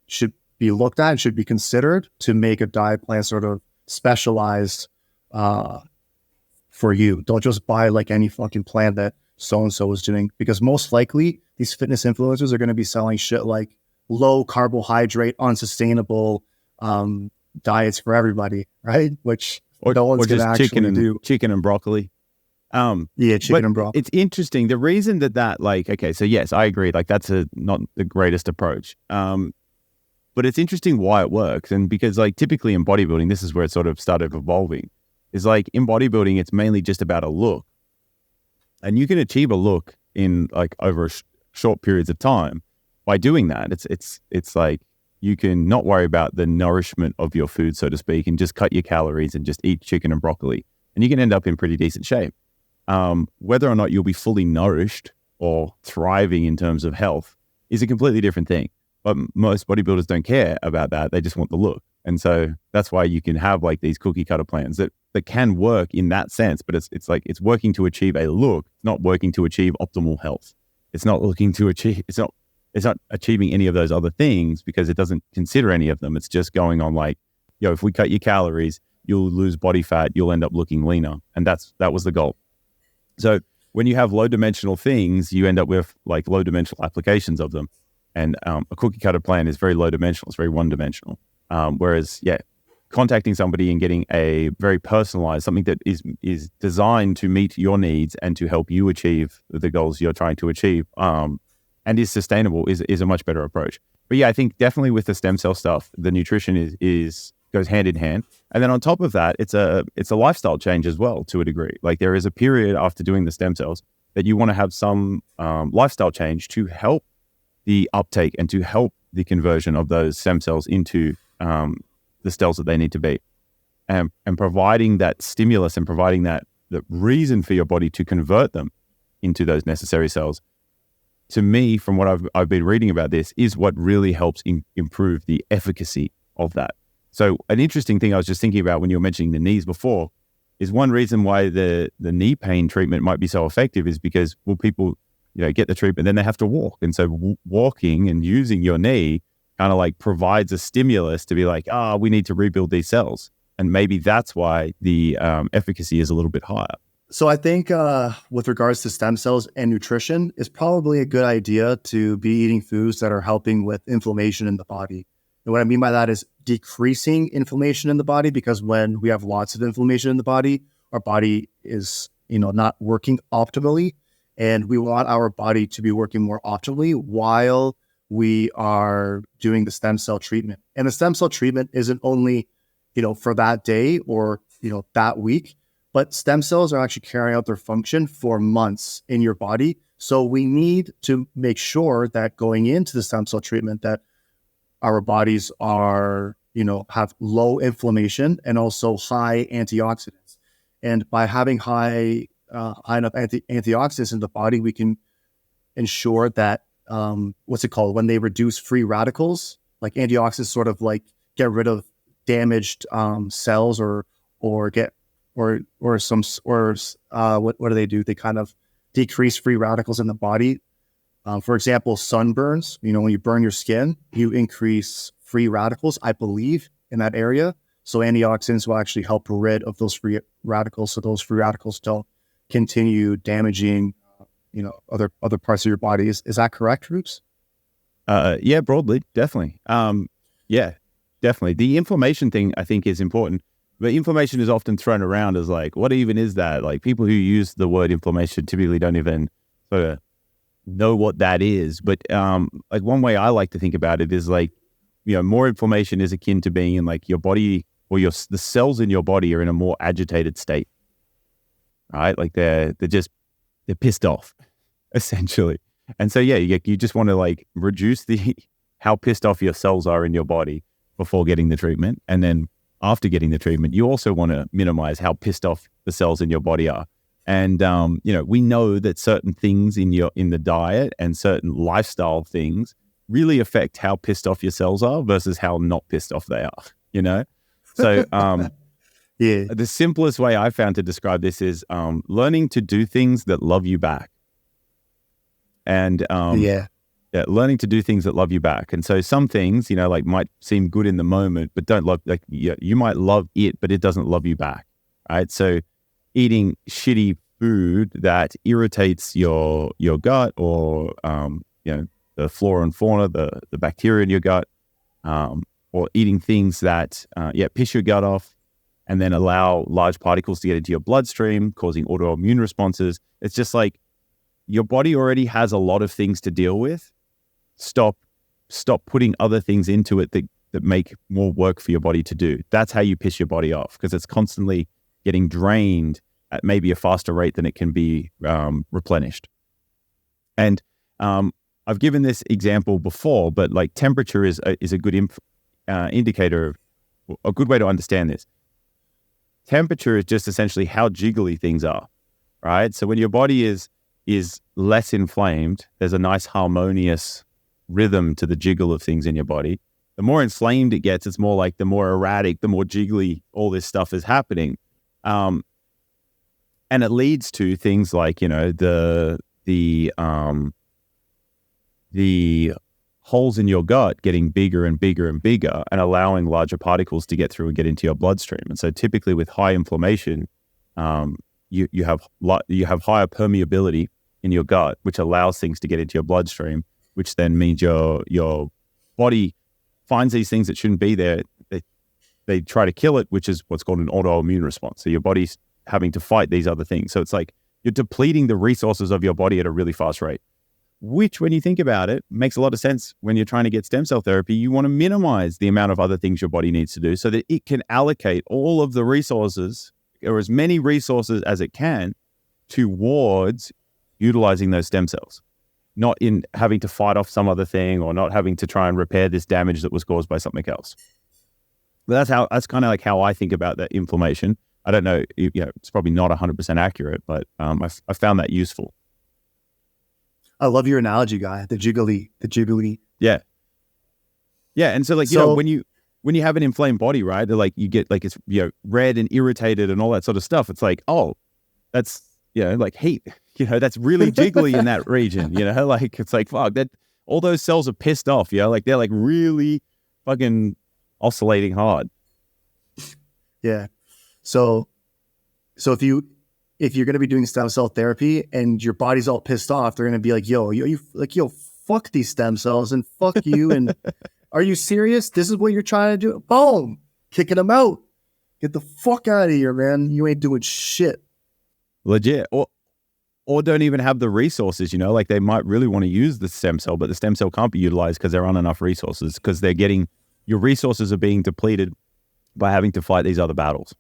should be looked at and should be considered to make a diet plan sort of specialized for you. Don't just buy like any fucking plan that so-and-so is doing, because most likely these fitness influencers are going to be selling shit like low carbohydrate, unsustainable diets for everybody, right? Which no one's going to actually do. Chicken and broccoli. Chicken and broccoli. It's interesting. The reason that like, okay, so yes, I agree. Like that's not the greatest approach. But it's interesting why it works. And because like typically in bodybuilding, this is where it sort of started evolving, is like in bodybuilding, it's mainly just about a look. And you can achieve a look in like over short periods of time by doing that. It's like you can not worry about the nourishment of your food, so to speak, and just cut your calories and just eat chicken and broccoli. And you can end up in pretty decent shape. Whether or not you'll be fully nourished or thriving in terms of health is a completely different thing. But most bodybuilders don't care about that. They just want the look. And so that's why you can have like these cookie cutter plans that can work in that sense, but it's like it's working to achieve a look, not working to achieve optimal health. It's not achieving any of those other things because it doesn't consider any of them. It's just going on like, if we cut your calories, you'll lose body fat, you'll end up looking leaner. And that was the goal. So when you have low dimensional things, you end up with like low dimensional applications of them. And a cookie cutter plan is very low dimensional. It's very one dimensional. Whereas, contacting somebody and getting a very personalized, something that is designed to meet your needs and to help you achieve the goals you're trying to achieve, and is sustainable is a much better approach. But I think definitely with the stem cell stuff, the nutrition goes hand in hand. And then on top of that, it's a lifestyle change as well to a degree. Like there is a period after doing the stem cells that you want to have some lifestyle change to help the uptake and to help the conversion of those stem cells into the cells that they need to be. And providing that stimulus and providing that the reason for your body to convert them into those necessary cells, to me, from what I've been reading about this, is what really helps improve the efficacy of that. So an interesting thing I was just thinking about when you were mentioning the knees before is one reason why the knee pain treatment might be so effective is because, people, get the treatment, then they have to walk. And so walking and using your knee kind of like provides a stimulus to be like, we need to rebuild these cells. And maybe that's why the efficacy is a little bit higher. So I think with regards to stem cells and nutrition, it's probably a good idea to be eating foods that are helping with inflammation in the body. And what I mean by that is decreasing inflammation in the body, because when we have lots of inflammation in the body, our body is, not working optimally. And we want our body to be working more optimally while we are doing the stem cell treatment. And the stem cell treatment isn't only, for that day or, that week, but stem cells are actually carrying out their function for months in your body. So we need to make sure that going into the stem cell treatment that our bodies are, have low inflammation and also high antioxidants. And by having high enough antioxidants in the body, we can ensure that, when they reduce free radicals, like antioxidants sort of like get rid of damaged cells or what do they do? They kind of decrease free radicals in the body. For example, sunburns, when you burn your skin, you increase free radicals, I believe, in that area. So antioxidants will actually help rid of those free radicals, so those free radicals don't continue damaging, other parts of your body. Is that correct, Roops? Yeah, broadly, definitely. Yeah, definitely. The inflammation thing, I think, is important but inflammation is often thrown around as like, what even is that? Like people who use the word inflammation typically don't even sort of know what that is. But like one way I like to think about it is like, more inflammation is akin to being in like your body or the cells in your body are in a more agitated state, right? Like they're pissed off essentially. And so, yeah, you just want to like reduce how pissed off your cells are in your body before getting the treatment. And then after getting the treatment, you also want to minimize how pissed off the cells in your body are. And, we know that certain things in the diet and certain lifestyle things really affect how pissed off your cells are versus how not pissed off they are, So, yeah. the simplest way I found to describe this is learning to do things that love you back. And learning to do things that love you back. And so some things, like might seem good in the moment, but don't love, like you might love it, but it doesn't love you back, right? So eating shitty food that irritates your gut or, the flora and fauna, the bacteria in your gut, or eating things that, piss your gut off and then allow large particles to get into your bloodstream, causing autoimmune responses. It's just like your body already has a lot of things to deal with. Stop putting other things into it that make more work for your body to do. That's how you piss your body off, because it's constantly getting drained at maybe a faster rate than it can be replenished. And I've given this example before, but like temperature is a good indicator, a good way to understand this. Temperature is just essentially how jiggly things are, right? So when your body is less inflamed, there's a nice harmonious rhythm to the jiggle of things in your body. The more inflamed it gets, it's more like the more erratic, the more jiggly all this stuff is happening. And it leads to things like, the holes in your gut getting bigger and bigger and bigger and allowing larger particles to get through and get into your bloodstream. And so typically with high inflammation, you have higher permeability in your gut, which allows things to get into your bloodstream, which then means your body finds these things that shouldn't be there. They try to kill it, which is what's called an autoimmune response. So your body's having to fight these other things. So it's like you're depleting the resources of your body at a really fast rate, which when you think about it, makes a lot of sense. When you're trying to get stem cell therapy, you want to minimize the amount of other things your body needs to do so that it can allocate all of the resources or as many resources as it can towards utilizing those stem cells, not in having to fight off some other thing or not having to try and repair this damage that was caused by something else. But that's kind of like how I think about that inflammation. I don't know, it's probably not 100% accurate, but I found that useful. I love your analogy, guy. The jiggly. Yeah. Yeah. And so like, when you have an inflamed body, right, like you get like, it's, red and irritated and all that sort of stuff. It's like, oh, that's, like heat, that's really jiggly in that region, like, it's like, fuck, that all those cells are pissed off, like they're like really fucking oscillating hard. Yeah. So if you're going to be doing stem cell therapy and your body's all pissed off, they're going to be like, yo, fuck these stem cells and fuck you. And are you serious? This is what you're trying to do? Boom, kicking them out. Get the fuck out of here, man. You ain't doing shit. Legit. Or don't even have the resources, like they might really want to use the stem cell, but the stem cell can't be utilized because there aren't enough resources, because your resources are being depleted by having to fight these other battles.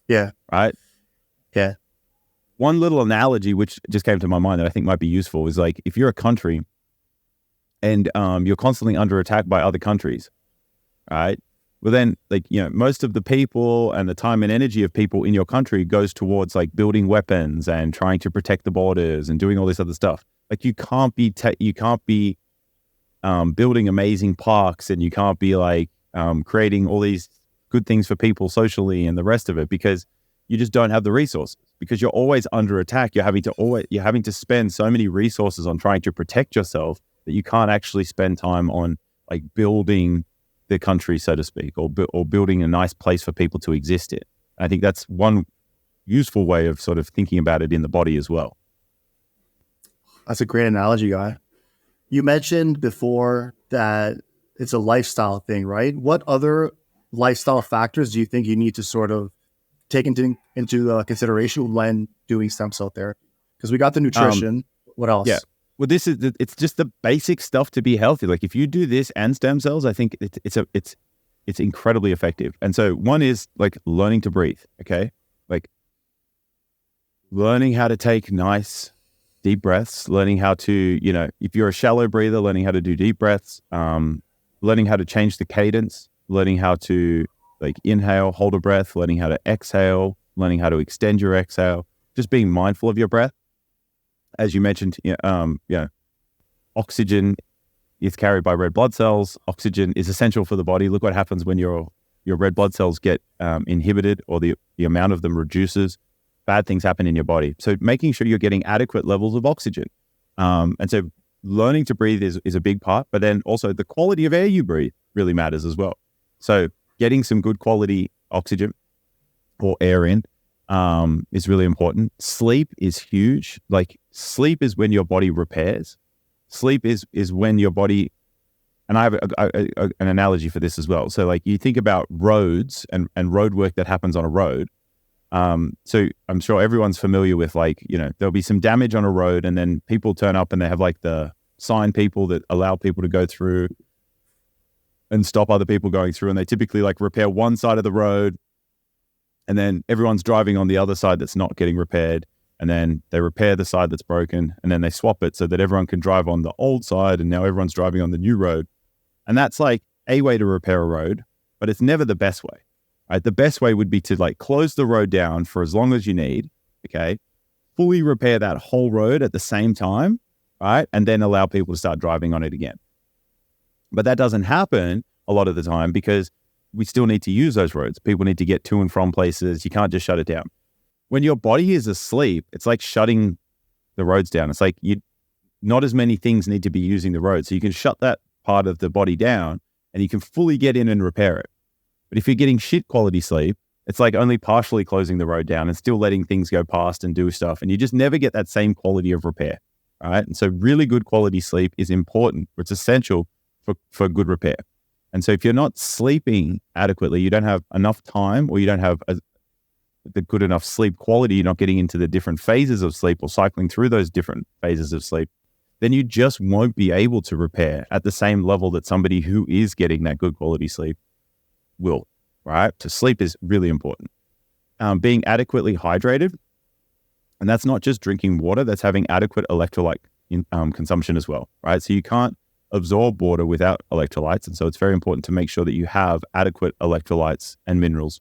Yeah. Right? Yeah. One little analogy which just came to my mind that I think might be useful is like, if you're a country and you're constantly under attack by other countries, right? Well, then, like, most of the people and the time and energy of people in your country goes towards like building weapons and trying to protect the borders and doing all this other stuff. Like, you can't be building amazing parks, and you can't be like creating all these good things for people socially and the rest of it, because you just don't have the resources, because you're always under attack. You're having to spend so many resources on trying to protect yourself that you can't actually spend time on like building the country, so to speak, or building a nice place for people to exist in. I think that's one useful way of sort of thinking about it in the body as well. That's a great analogy, guy. You mentioned before that it's a lifestyle thing, right? What other lifestyle factors do you think you need to sort of take into consideration when doing stem cell therapy? Because we got the nutrition. What else? Yeah. Well, it's just the basic stuff to be healthy. Like if you do this and stem cells, I think it's incredibly effective. And so one is like learning to breathe. Okay. Like learning how to take nice deep breaths, learning how to, if you're a shallow breather, learning how to do deep breaths, learning how to change the cadence, learning how to like inhale, hold a breath, learning how to exhale, learning how to extend your exhale, just being mindful of your breath. As you mentioned, oxygen is carried by red blood cells. Oxygen is essential for the body. Look what happens when your red blood cells get inhibited or the amount of them reduces. Bad things happen in your body. So making sure you're getting adequate levels of oxygen. And so learning to breathe is a big part, but then also the quality of air you breathe really matters as well. So getting some good quality oxygen or air in is really important. Sleep is huge. Like sleep is when your body repairs. Sleep is when your body, and I have an analogy for this as well. So like you think about roads and road work that happens on a road. So I'm sure everyone's familiar with like, there'll be some damage on a road and then people turn up and they have like the sign people that allow people to go through and stop other people going through. And they typically like repair one side of the road and then everyone's driving on the other side that's not getting repaired. And then they repair the side that's broken and then they swap it so that everyone can drive on the old side and now everyone's driving on the new road. And that's like a way to repair a road, but it's never the best way. Right? The best way would be to like close the road down for as long as you need, okay? Fully repair that whole road at the same time, right? And then allow people to start driving on it again. But that doesn't happen a lot of the time because we still need to use those roads. People need to get to and from places. You can't just shut it down. When your body is asleep, it's like shutting the roads down. It's like not as many things need to be using the road. So you can shut that part of the body down and you can fully get in and repair it. But if you're getting shit quality sleep, it's like only partially closing the road down and still letting things go past and do stuff. And you just never get that same quality of repair, right? And so really good quality sleep is important. It's essential for good repair. And so if you're not sleeping adequately, you don't have enough time or you don't have the good enough sleep quality, you're not getting into the different phases of sleep or cycling through those different phases of sleep, then you just won't be able to repair at the same level that somebody who is getting that good quality sleep will, right? So sleep is really important. Being adequately hydrated, and that's not just drinking water, that's having adequate electrolyte consumption as well, right? So you can't absorb water without electrolytes. And so it's very important to make sure that you have adequate electrolytes and minerals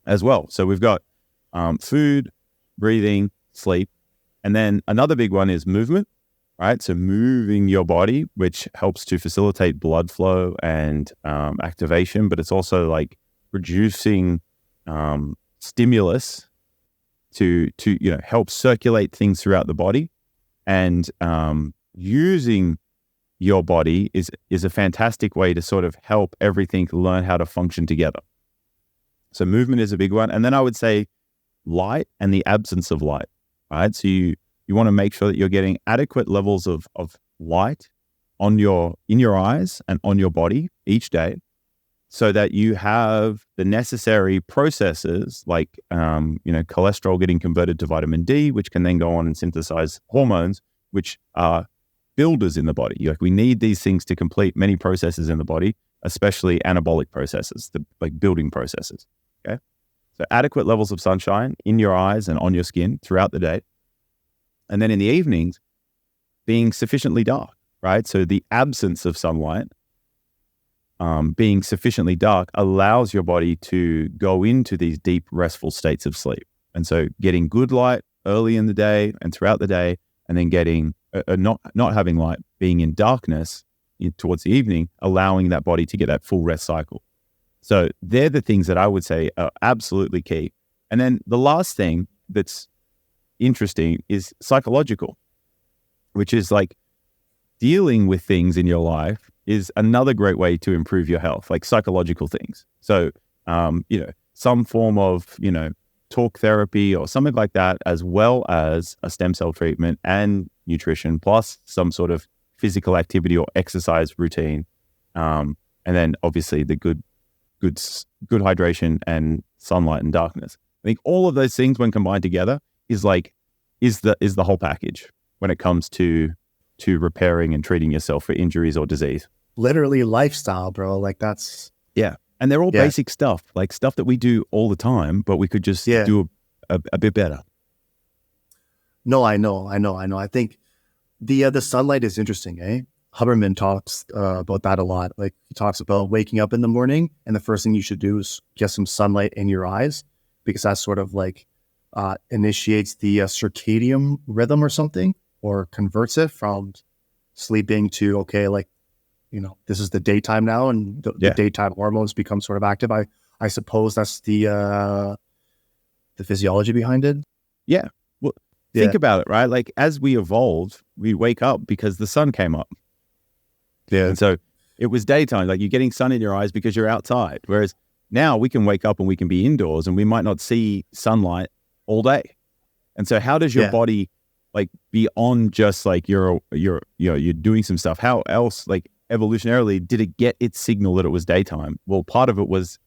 as well. So we've got food, breathing, sleep. And then another big one is movement, right? So moving your body, which helps to facilitate blood flow and activation, but it's also like producing stimulus to help circulate things throughout the body. And using your body is a fantastic way to sort of help everything learn how to function together. So movement is a big one. And then I would say light and the absence of light, right? So you want to make sure that you're getting adequate levels of light in your eyes and on your body each day so that you have the necessary processes like, cholesterol getting converted to vitamin D, which can then go on and synthesize hormones, which are builders in the body. Like we need these things to complete many processes in the body, especially anabolic processes, like building processes. Okay. So adequate levels of sunshine in your eyes and on your skin throughout the day. And then in the evenings, being sufficiently dark, right? So the absence of sunlight, being sufficiently dark allows your body to go into these deep, restful states of sleep. And so getting good light early in the day and throughout the day, and then getting not having light, being in darkness towards the evening, allowing that body to get that full rest cycle. So they're the things that I would say are absolutely key. And then the last thing that's interesting is psychological, which is like dealing with things in your life is another great way to improve your health, like psychological things. So, some form of, talk therapy or something like that, as well as a stem cell treatment and nutrition, plus some sort of physical activity or exercise routine. And then obviously the good good hydration and sunlight and darkness. I think all of those things when combined together is the whole package when it comes to repairing and treating yourself for injuries or disease. Literally lifestyle, bro. Like that's Yeah. And they're all basic stuff, like stuff that we do all the time, but we could just do a bit better. No, I know. I think the sunlight is interesting, eh? Huberman talks about that a lot. Like he talks about waking up in the morning and the first thing you should do is get some sunlight in your eyes because that sort of like initiates the circadian rhythm or something, or converts it from sleeping to, okay, like, you know, this is the daytime now and the daytime hormones become sort of active. I suppose that's the physiology behind it. Yeah. Well, think about it, right? Like as we evolved, we wake up because the sun came up. Yeah. And so it was daytime, like you're getting sun in your eyes because you're outside. Whereas now we can wake up and we can be indoors and we might not see sunlight all day. And so how does your body like beyond just like you're doing some stuff? How else, like evolutionarily, did it get its signal that it was daytime? Well, part of it was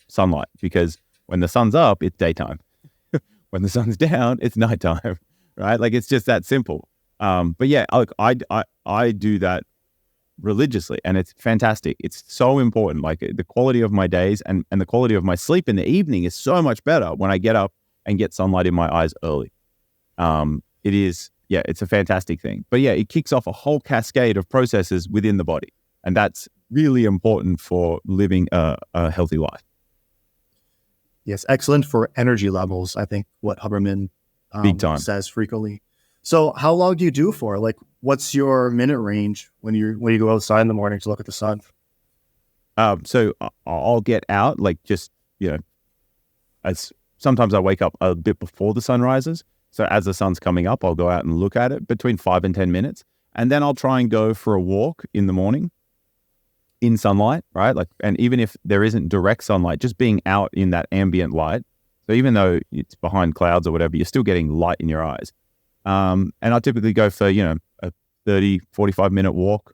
sunlight, because when the sun's up, it's daytime. When the sun's down, it's nighttime, right? Like it's just that simple. But yeah, look, I do that religiously and it's fantastic. It's so important. Like the quality of my days and the quality of my sleep in the evening is so much better when I get up and get sunlight in my eyes early. It's a fantastic thing. But yeah, it kicks off a whole cascade of processes within the body. And that's really important for living a healthy life. Yes, excellent for energy levels, I think what Huberman Big time. says frequently. So how long do you do for? Like, what's your minute range when you go outside in the morning to look at the sun? So I'll get out, like just, as sometimes I wake up a bit before the sun rises. So as the sun's coming up, I'll go out and look at it between 5 and 10 minutes. And then I'll try and go for a walk in the morning in sunlight, right? Like, and even if there isn't direct sunlight, just being out in that ambient light. So even though it's behind clouds or whatever, you're still getting light in your eyes. And I'll typically go for, a 30, 45-minute walk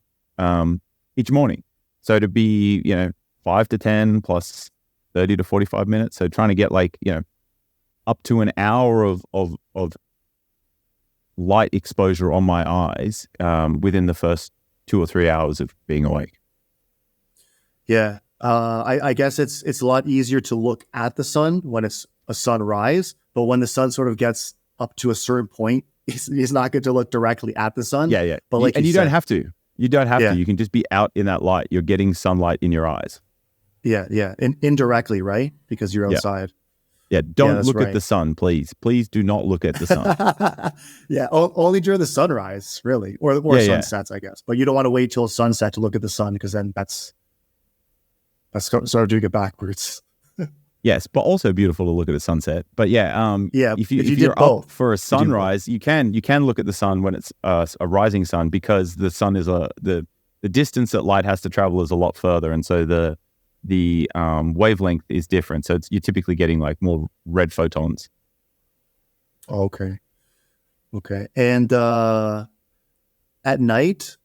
each morning. So to be, 5 to 10 plus 30 to 45 minutes. So trying to get like, up to an hour of light exposure on my eyes within the first 2 or 3 hours of being awake. Yeah. I guess it's a lot easier to look at the sun when it's a sunrise, but when the sun sort of gets up to a certain point, it's not good to look directly at the sun. Yeah. But like you don't have to. You don't have to. You can just be out in that light. You're getting sunlight in your eyes. Yeah. Indirectly, right? Because you're outside. Yeah, don't look at the sun, please. Please do not look at the sun. Yeah, only during the sunrise, really, or sunsets, I guess. But you don't want to wait till sunset to look at the sun, because then that's sort of doing it backwards. Yes, but also beautiful to look at a sunset. But if you're up for a sunrise, you can look at the sun when it's a rising sun, because the sun is the distance that light has to travel is a lot further, and so the wavelength is different. So you're typically getting like more red photons. Okay. And at night,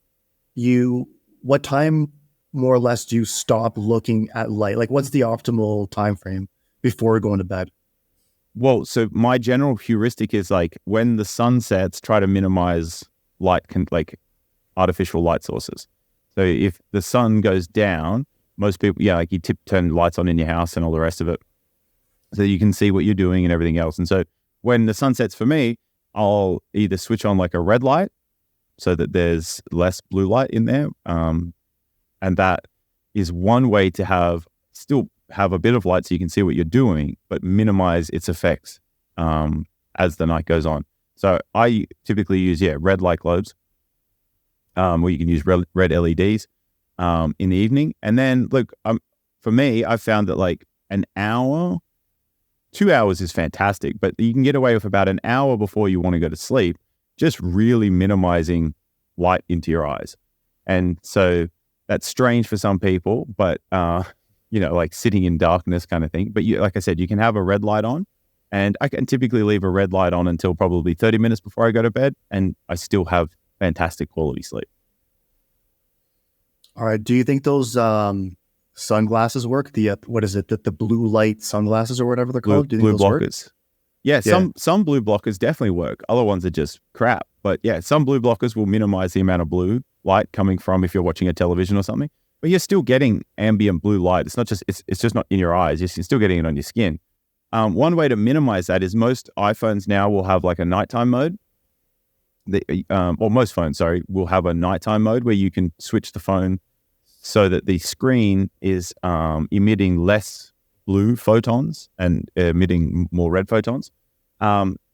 what time more or less do you stop looking at light? Like, what's the optimal time frame before going to bed? Well, so my general heuristic is like when the sun sets, try to minimize light, like artificial light sources. So if the sun goes down, most people, like you turn lights on in your house and all the rest of it, so you can see what you're doing and everything else. And so when the sun sets for me, I'll either switch on like a red light so that there's less blue light in there. And that is one way to still have a bit of light so you can see what you're doing, but minimize its effects as the night goes on. So I typically use, red light globes, or you can use red LEDs in the evening. And then look, for me, I've found that like an hour, 2 hours is fantastic, but you can get away with about an hour before you want to go to sleep, just really minimizing light into your eyes. And so that's strange for some people, but like sitting in darkness kind of thing. But like I said, you can have a red light on, and I can typically leave a red light on until probably 30 minutes before I go to bed, and I still have fantastic quality sleep. All right. Do you think those sunglasses work? The what is it? The blue light sunglasses or whatever they're Blue, called. Do you think blue those blockers. work? Yeah, Yeah. some blue blockers definitely work. Other ones are just crap. But yeah, some blue blockers will minimize the amount of blue light coming from if you're watching a television or something. But you're still getting ambient blue light. It's not just it's just not in your eyes. You're still getting it on your skin. One way to minimize that is most iPhones now will have like a nighttime mode. Or most phones, sorry, will have a nighttime mode where you can switch the phone so that the screen is emitting less blue photons and emitting more red photons.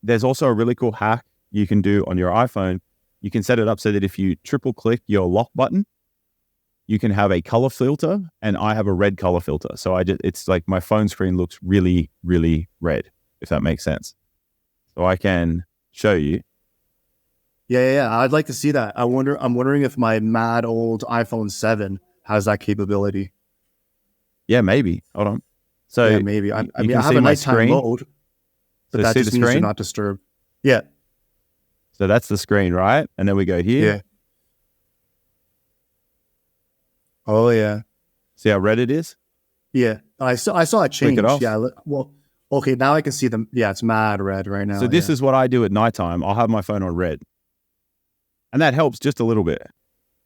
There's also a really cool hack you can do on your iPhone. You can set it up so that if you triple click your lock button, you can have a color filter, and I have a red color filter. So it's like my phone screen looks really, really red, if that makes sense. So I can show you. Yeah. I'd like to see that. I'm wondering if my mad old iPhone 7 has that capability. Yeah, maybe. Hold on. So yeah, maybe. I mean, I have a nighttime screen mode, but So that see just the means screen? do not disturb. Yeah. So that's the screen, right? And then we go here. Yeah. Oh yeah. See how red it is? Yeah. I saw it change. Click it off. Yeah. Well, okay. Now I can see them. Yeah, it's mad red right now. So this yeah. is what I do at nighttime. I'll have my phone on red. And that helps just a little bit.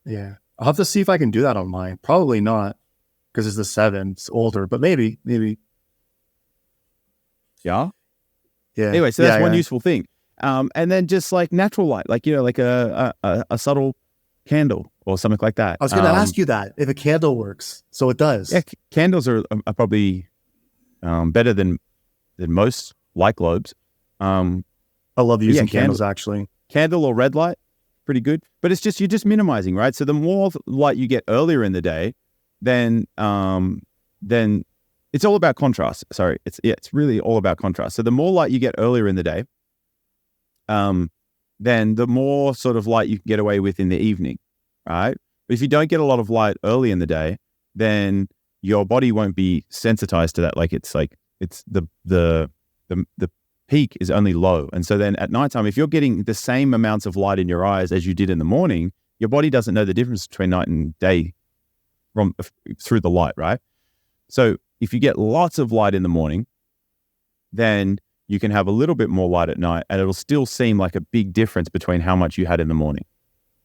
Yeah. I'll have to see if I can do that on mine. Probably not, because it's the 7. It's older, but maybe. Yeah. Yeah. Anyway, so that's yeah, one yeah. useful thing. And then just like natural light, like, like a subtle candle or something like that. I was going to ask you that if a candle works. So it does. Yeah, candles are probably better than most light globes. I love using candles, candle. actually. Candle or red light, pretty good. But it's just, you're just minimizing, right? So the more light you get earlier in the day, then it's all about contrast. Sorry, it's really all about contrast. So the more light you get earlier in the day, then the more sort of light you can get away with in the evening, right? But if you don't get a lot of light early in the day, then your body won't be sensitized to that. Like it's the peak is only low. And so then at nighttime, if you're getting the same amounts of light in your eyes as you did in the morning, your body doesn't know the difference between night and day through the light, right? So if you get lots of light in the morning, then you can have a little bit more light at night, and it'll still seem like a big difference between how much you had in the morning,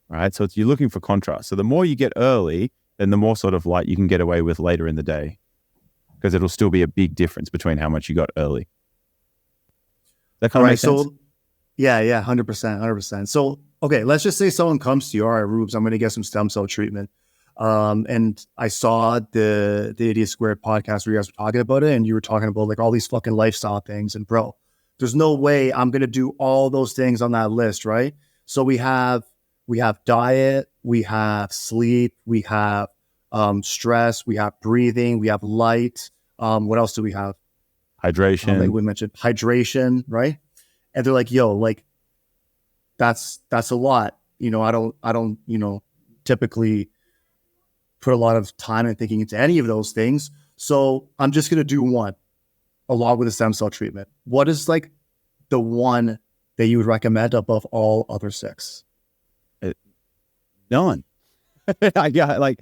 right? So you're looking for contrast. So the more you get early, then the more sort of light you can get away with later in the day, because it'll still be a big difference between how much you got early. That kind of makes sense? So, yeah, 100%. So, okay, let's just say someone comes to you, all right, Rubes, I'm going to get some stem cell treatment. And I saw the Idiot Squared podcast where you guys were talking about it, and you were talking about like all these fucking lifestyle things. And bro, there's no way I'm going to do all those things on that list, right? So we have diet, we have sleep, we have stress, we have breathing, we have light. What else do we have? Hydration. Like we mentioned hydration, right? And they're like, yo, like that's a lot. I don't, typically put a lot of time and thinking into any of those things. So I'm just going to do one along with the stem cell treatment. What is like the one that you would recommend above all other 6? None. I got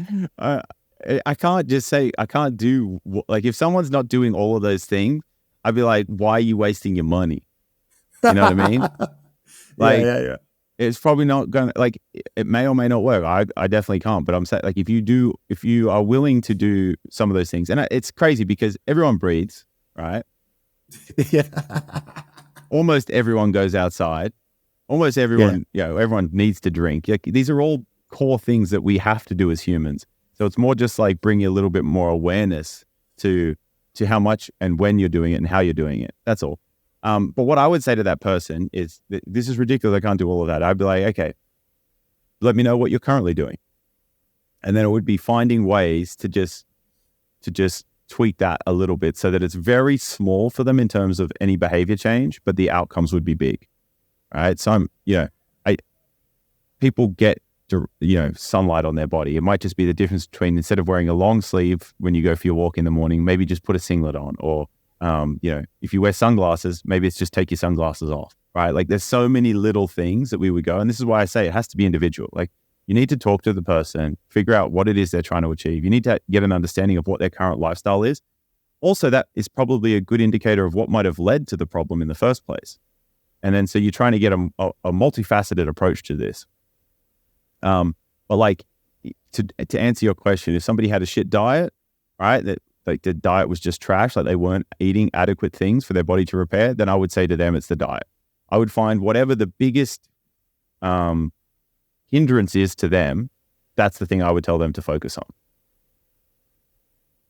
I can't just say, I can't do, like, if someone's not doing all of those things, I'd be like, why are you wasting your money? You know what I mean? Like, yeah. it's probably not going to, like, it may or may not work. I definitely can't, but I'm saying, like, if you are willing to do some of those things, and it's crazy because everyone breathes, right? Yeah. Almost everyone goes outside. Almost everyone, everyone needs to drink. Like, these are all core things that we have to do as humans. So it's more just like bringing a little bit more awareness to how much and when you're doing it and how you're doing it. That's all. But what I would say to that person is, this is ridiculous. I can't do all of that. I'd be like, okay, let me know what you're currently doing. And then it would be finding ways to just tweak that a little bit so that it's very small for them in terms of any behavior change, but the outcomes would be big. Right. So people get, sunlight on their body. It might just be the difference between, instead of wearing a long sleeve when you go for your walk in the morning, maybe just put a singlet on, or, if you wear sunglasses, maybe it's just take your sunglasses off, right? Like, there's so many little things that we would go, and this is why I say it has to be individual. Like, You need to talk to the person, figure out what it is they're trying to achieve. You need to get an understanding of what their current lifestyle is. Also, that is probably a good indicator of what might have led to the problem in the first place. And then, so you're trying to get a multifaceted approach to this. But like, to answer your question, if somebody had a shit diet, right, that like the diet was just trash, like they weren't eating adequate things for their body to repair, then I would say to them, it's the diet. I would find whatever the biggest hindrance is to them, that's the thing I would tell them to focus on.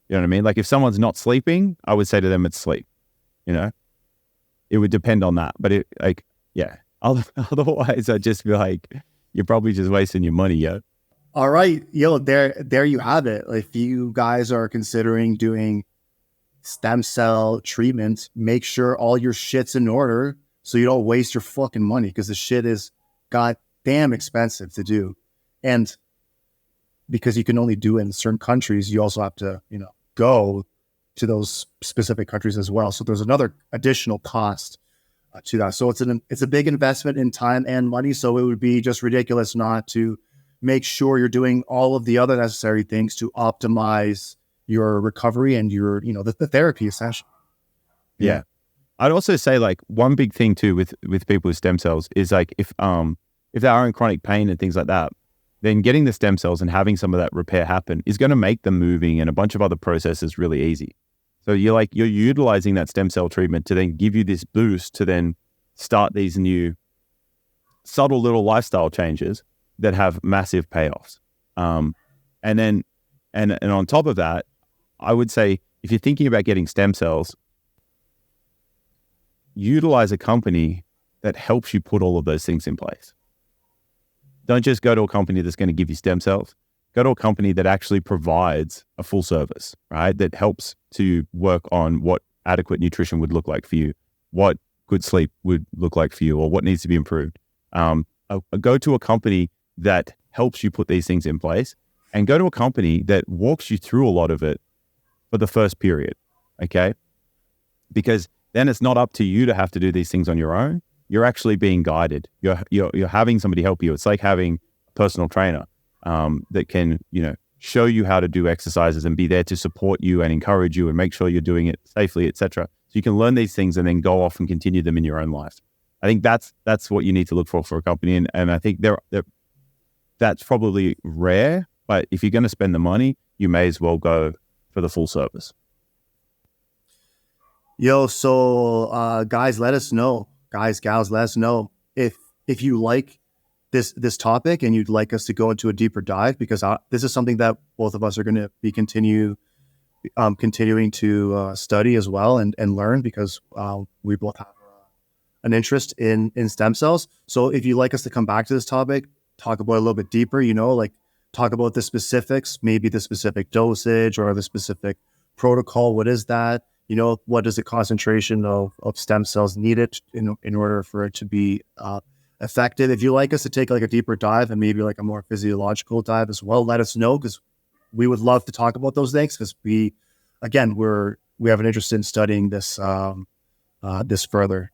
You know what I mean? Like if someone's not sleeping, I would say to them, it's sleep. You know, it would depend on that. But otherwise I'd just be like, you're probably just wasting your money, yo. All right, there you have it. If you guys are considering doing stem cell treatment, make sure all your shit's in order so you don't waste your fucking money, because the shit is goddamn expensive to do. And because you can only do it in certain countries, you also have to, go to those specific countries as well. So there's another additional cost to that. So it's a big investment in time and money. So it would be just ridiculous not to make sure you're doing all of the other necessary things to optimize your recovery and your, the therapy essentially. Yeah. I'd also say like one big thing too with people with stem cells is like if they are in chronic pain and things like that, then getting the stem cells and having some of that repair happen is going to make them moving and a bunch of other processes really easy. So you're utilizing that stem cell treatment to then give you this boost to then start these new subtle little lifestyle changes that have massive payoffs. And on top of that, I would say if you're thinking about getting stem cells, utilize a company that helps you put all of those things in place. Don't just go to a company that's going to give you stem cells. Go to a company that actually provides a full service, right? That helps to work on what adequate nutrition would look like for you, what good sleep would look like for you, or what needs to be improved. Go to a company that helps you put these things in place, and go to a company that walks you through a lot of it for the first period, okay? Because then it's not up to you to have to do these things on your own. You're actually being guided. You're having somebody help you. It's like having a personal trainer that can, show you how to do exercises and be there to support you and encourage you and make sure you're doing it safely, etc. So you can learn these things and then go off and continue them in your own life. I think that's what you need to look for a company, and I think that's probably rare. But if you're going to spend the money, you may as well go for the full service. So guys, let us know. Guys, gals, let us know if you like this topic and you'd like us to go into a deeper dive, because this is something that both of us are going to be continuing to study as well and learn, because we both have an interest in stem cells. So if you'd like us to come back to this topic, talk about it a little bit deeper, talk about the specifics, maybe the specific dosage or the specific protocol. What is that? What is the concentration of stem cells needed in order for it to be effective? If you like us to take like a deeper dive and maybe like a more physiological dive as well, let us know, because we would love to talk about those things, because we have an interest in studying this this further.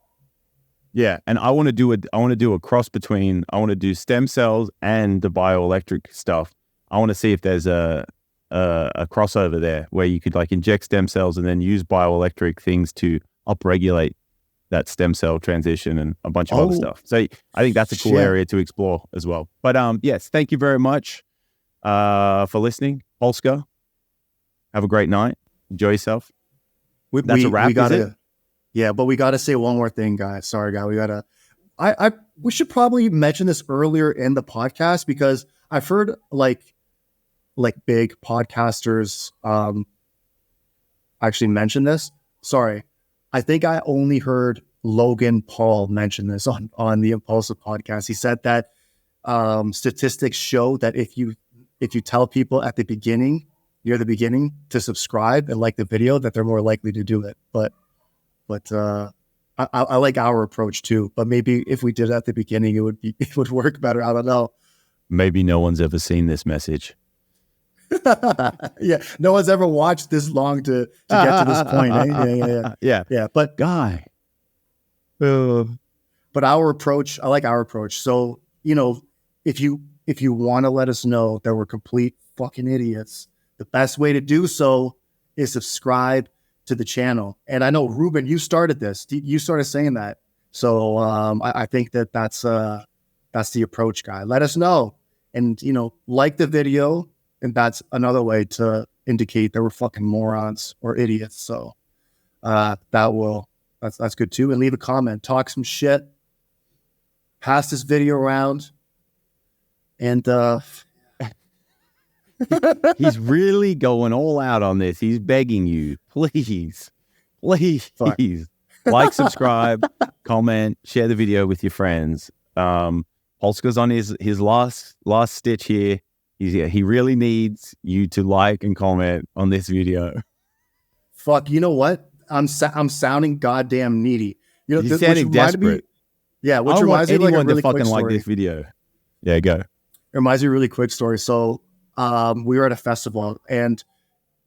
Yeah, and I want to do a cross between, I want to do stem cells and the bioelectric stuff. I want to see if there's a crossover there where you could like inject stem cells and then use bioelectric things to upregulate that stem cell transition and a bunch of other stuff. So I think that's a cool area to explore as well. But yes, thank you very much for listening. Polska, have a great night. Enjoy yourself. That's a wrap, is it? Yeah, but we got to say one more thing, guys. Sorry, guys. We should probably mention this earlier in the podcast, because I've heard like big podcasters actually mention this. Sorry. I think I only heard Logan Paul mention this on the Impulsive podcast. He said that statistics show that if you tell people at the beginning, near the beginning, to subscribe and like the video, that they're more likely to do it. But I like our approach too. But maybe if we did it at the beginning, it would work better. I don't know. Maybe no one's ever seen this message. Yeah, no one's ever watched this long to get to this point. Eh? Yeah. But guy, but our approach, I like our approach. So if you if you want to let us know that we're complete fucking idiots, the best way to do so is subscribe to the channel. And I know, Ruben, you started this. You started saying that. So I think that's the approach, guy. Let us know. And, you know, like the video. And that's another way to indicate that we're fucking morons or idiots. So that's good too. And leave a comment. Talk some shit. Pass this video around. And he's really going all out on this. He's begging you, please, like, subscribe, comment, share the video with your friends. Polska's on his last stitch here. He really needs you to like and comment on this video. Fuck, you know what? I'm sounding goddamn needy. You know, He's sounding desperate. Which I don't want reminds me of like a anyone really to fucking quick like story. this video. Yeah, go. It reminds me of a really quick story. So we were at a festival, and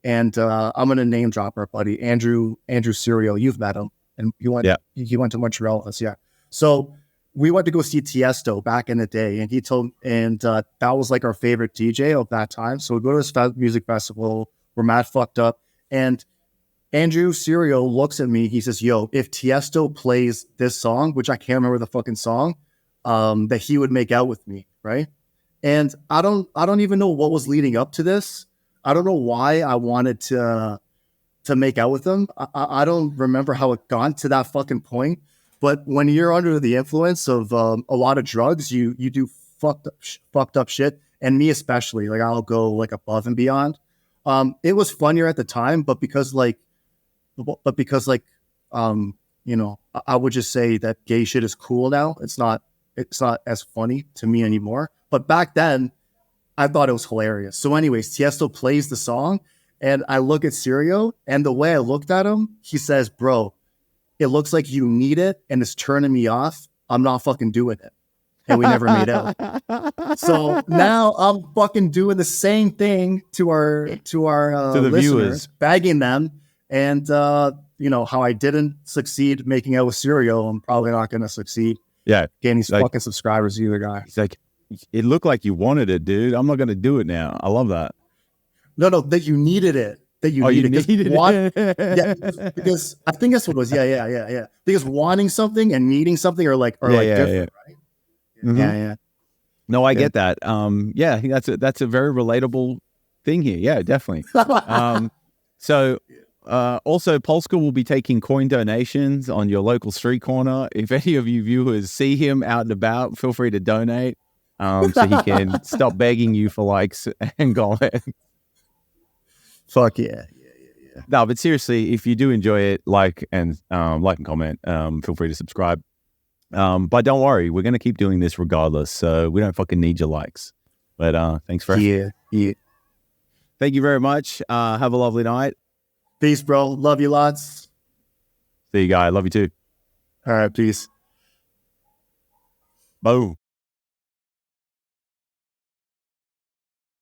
I'm gonna name drop our buddy Andrew Serio. You've met him, and you went to Montreal with us, yeah. So we went to go see Tiesto back in the day, and he told, and that was like our favorite DJ of that time. So we go to this music festival. We're mad fucked up, and Andrew Serio looks at me. He says, "Yo, if Tiesto plays this song, which I can't remember the fucking song, that he would make out with me, right?" And I don't even know what was leading up to this. I don't know why I wanted to make out with him. I don't remember how it got to that fucking point. But when you're under the influence of a lot of drugs, you do fucked up shit. And me especially, like I'll go like above and beyond. It was funnier at the time, but because you know, I would just say that gay shit is cool now. It's not as funny to me anymore. But back then, I thought it was hilarious. So anyways, Tiesto plays the song, and I look at Serio, and the way I looked at him, he says, "Bro, it looks like you need it, and it's turning me off. I'm not fucking doing it." And we never made out. So now I'm fucking doing the same thing to the listeners, viewers, bagging them, and you know how I didn't succeed making out with Serio. I'm probably not going to succeed. Yeah, gaining fucking subscribers either, guy. He's like, it looked like you wanted it, dude. I'm not going to do it now. I love that. No, that you needed it. That you needed it. Yeah, because I think that's what it was. Yeah. Because wanting something and needing something are like different, right? Mm-hmm. Yeah. No, I get that. Yeah, that's a very relatable thing here. Yeah, definitely. So also Polska will be taking coin donations on your local street corner. If any of you viewers see him out and about, feel free to donate so he can stop begging you for likes and comments. Fuck yeah. No, but seriously, if you do enjoy it, like and comment. Feel free to subscribe. But don't worry, we're gonna keep doing this regardless. So we don't fucking need your likes. But thanks for yeah. Thank you very much. Have a lovely night. Peace, bro. Love you lots. See you guys. Love you too. All right, peace. Boom.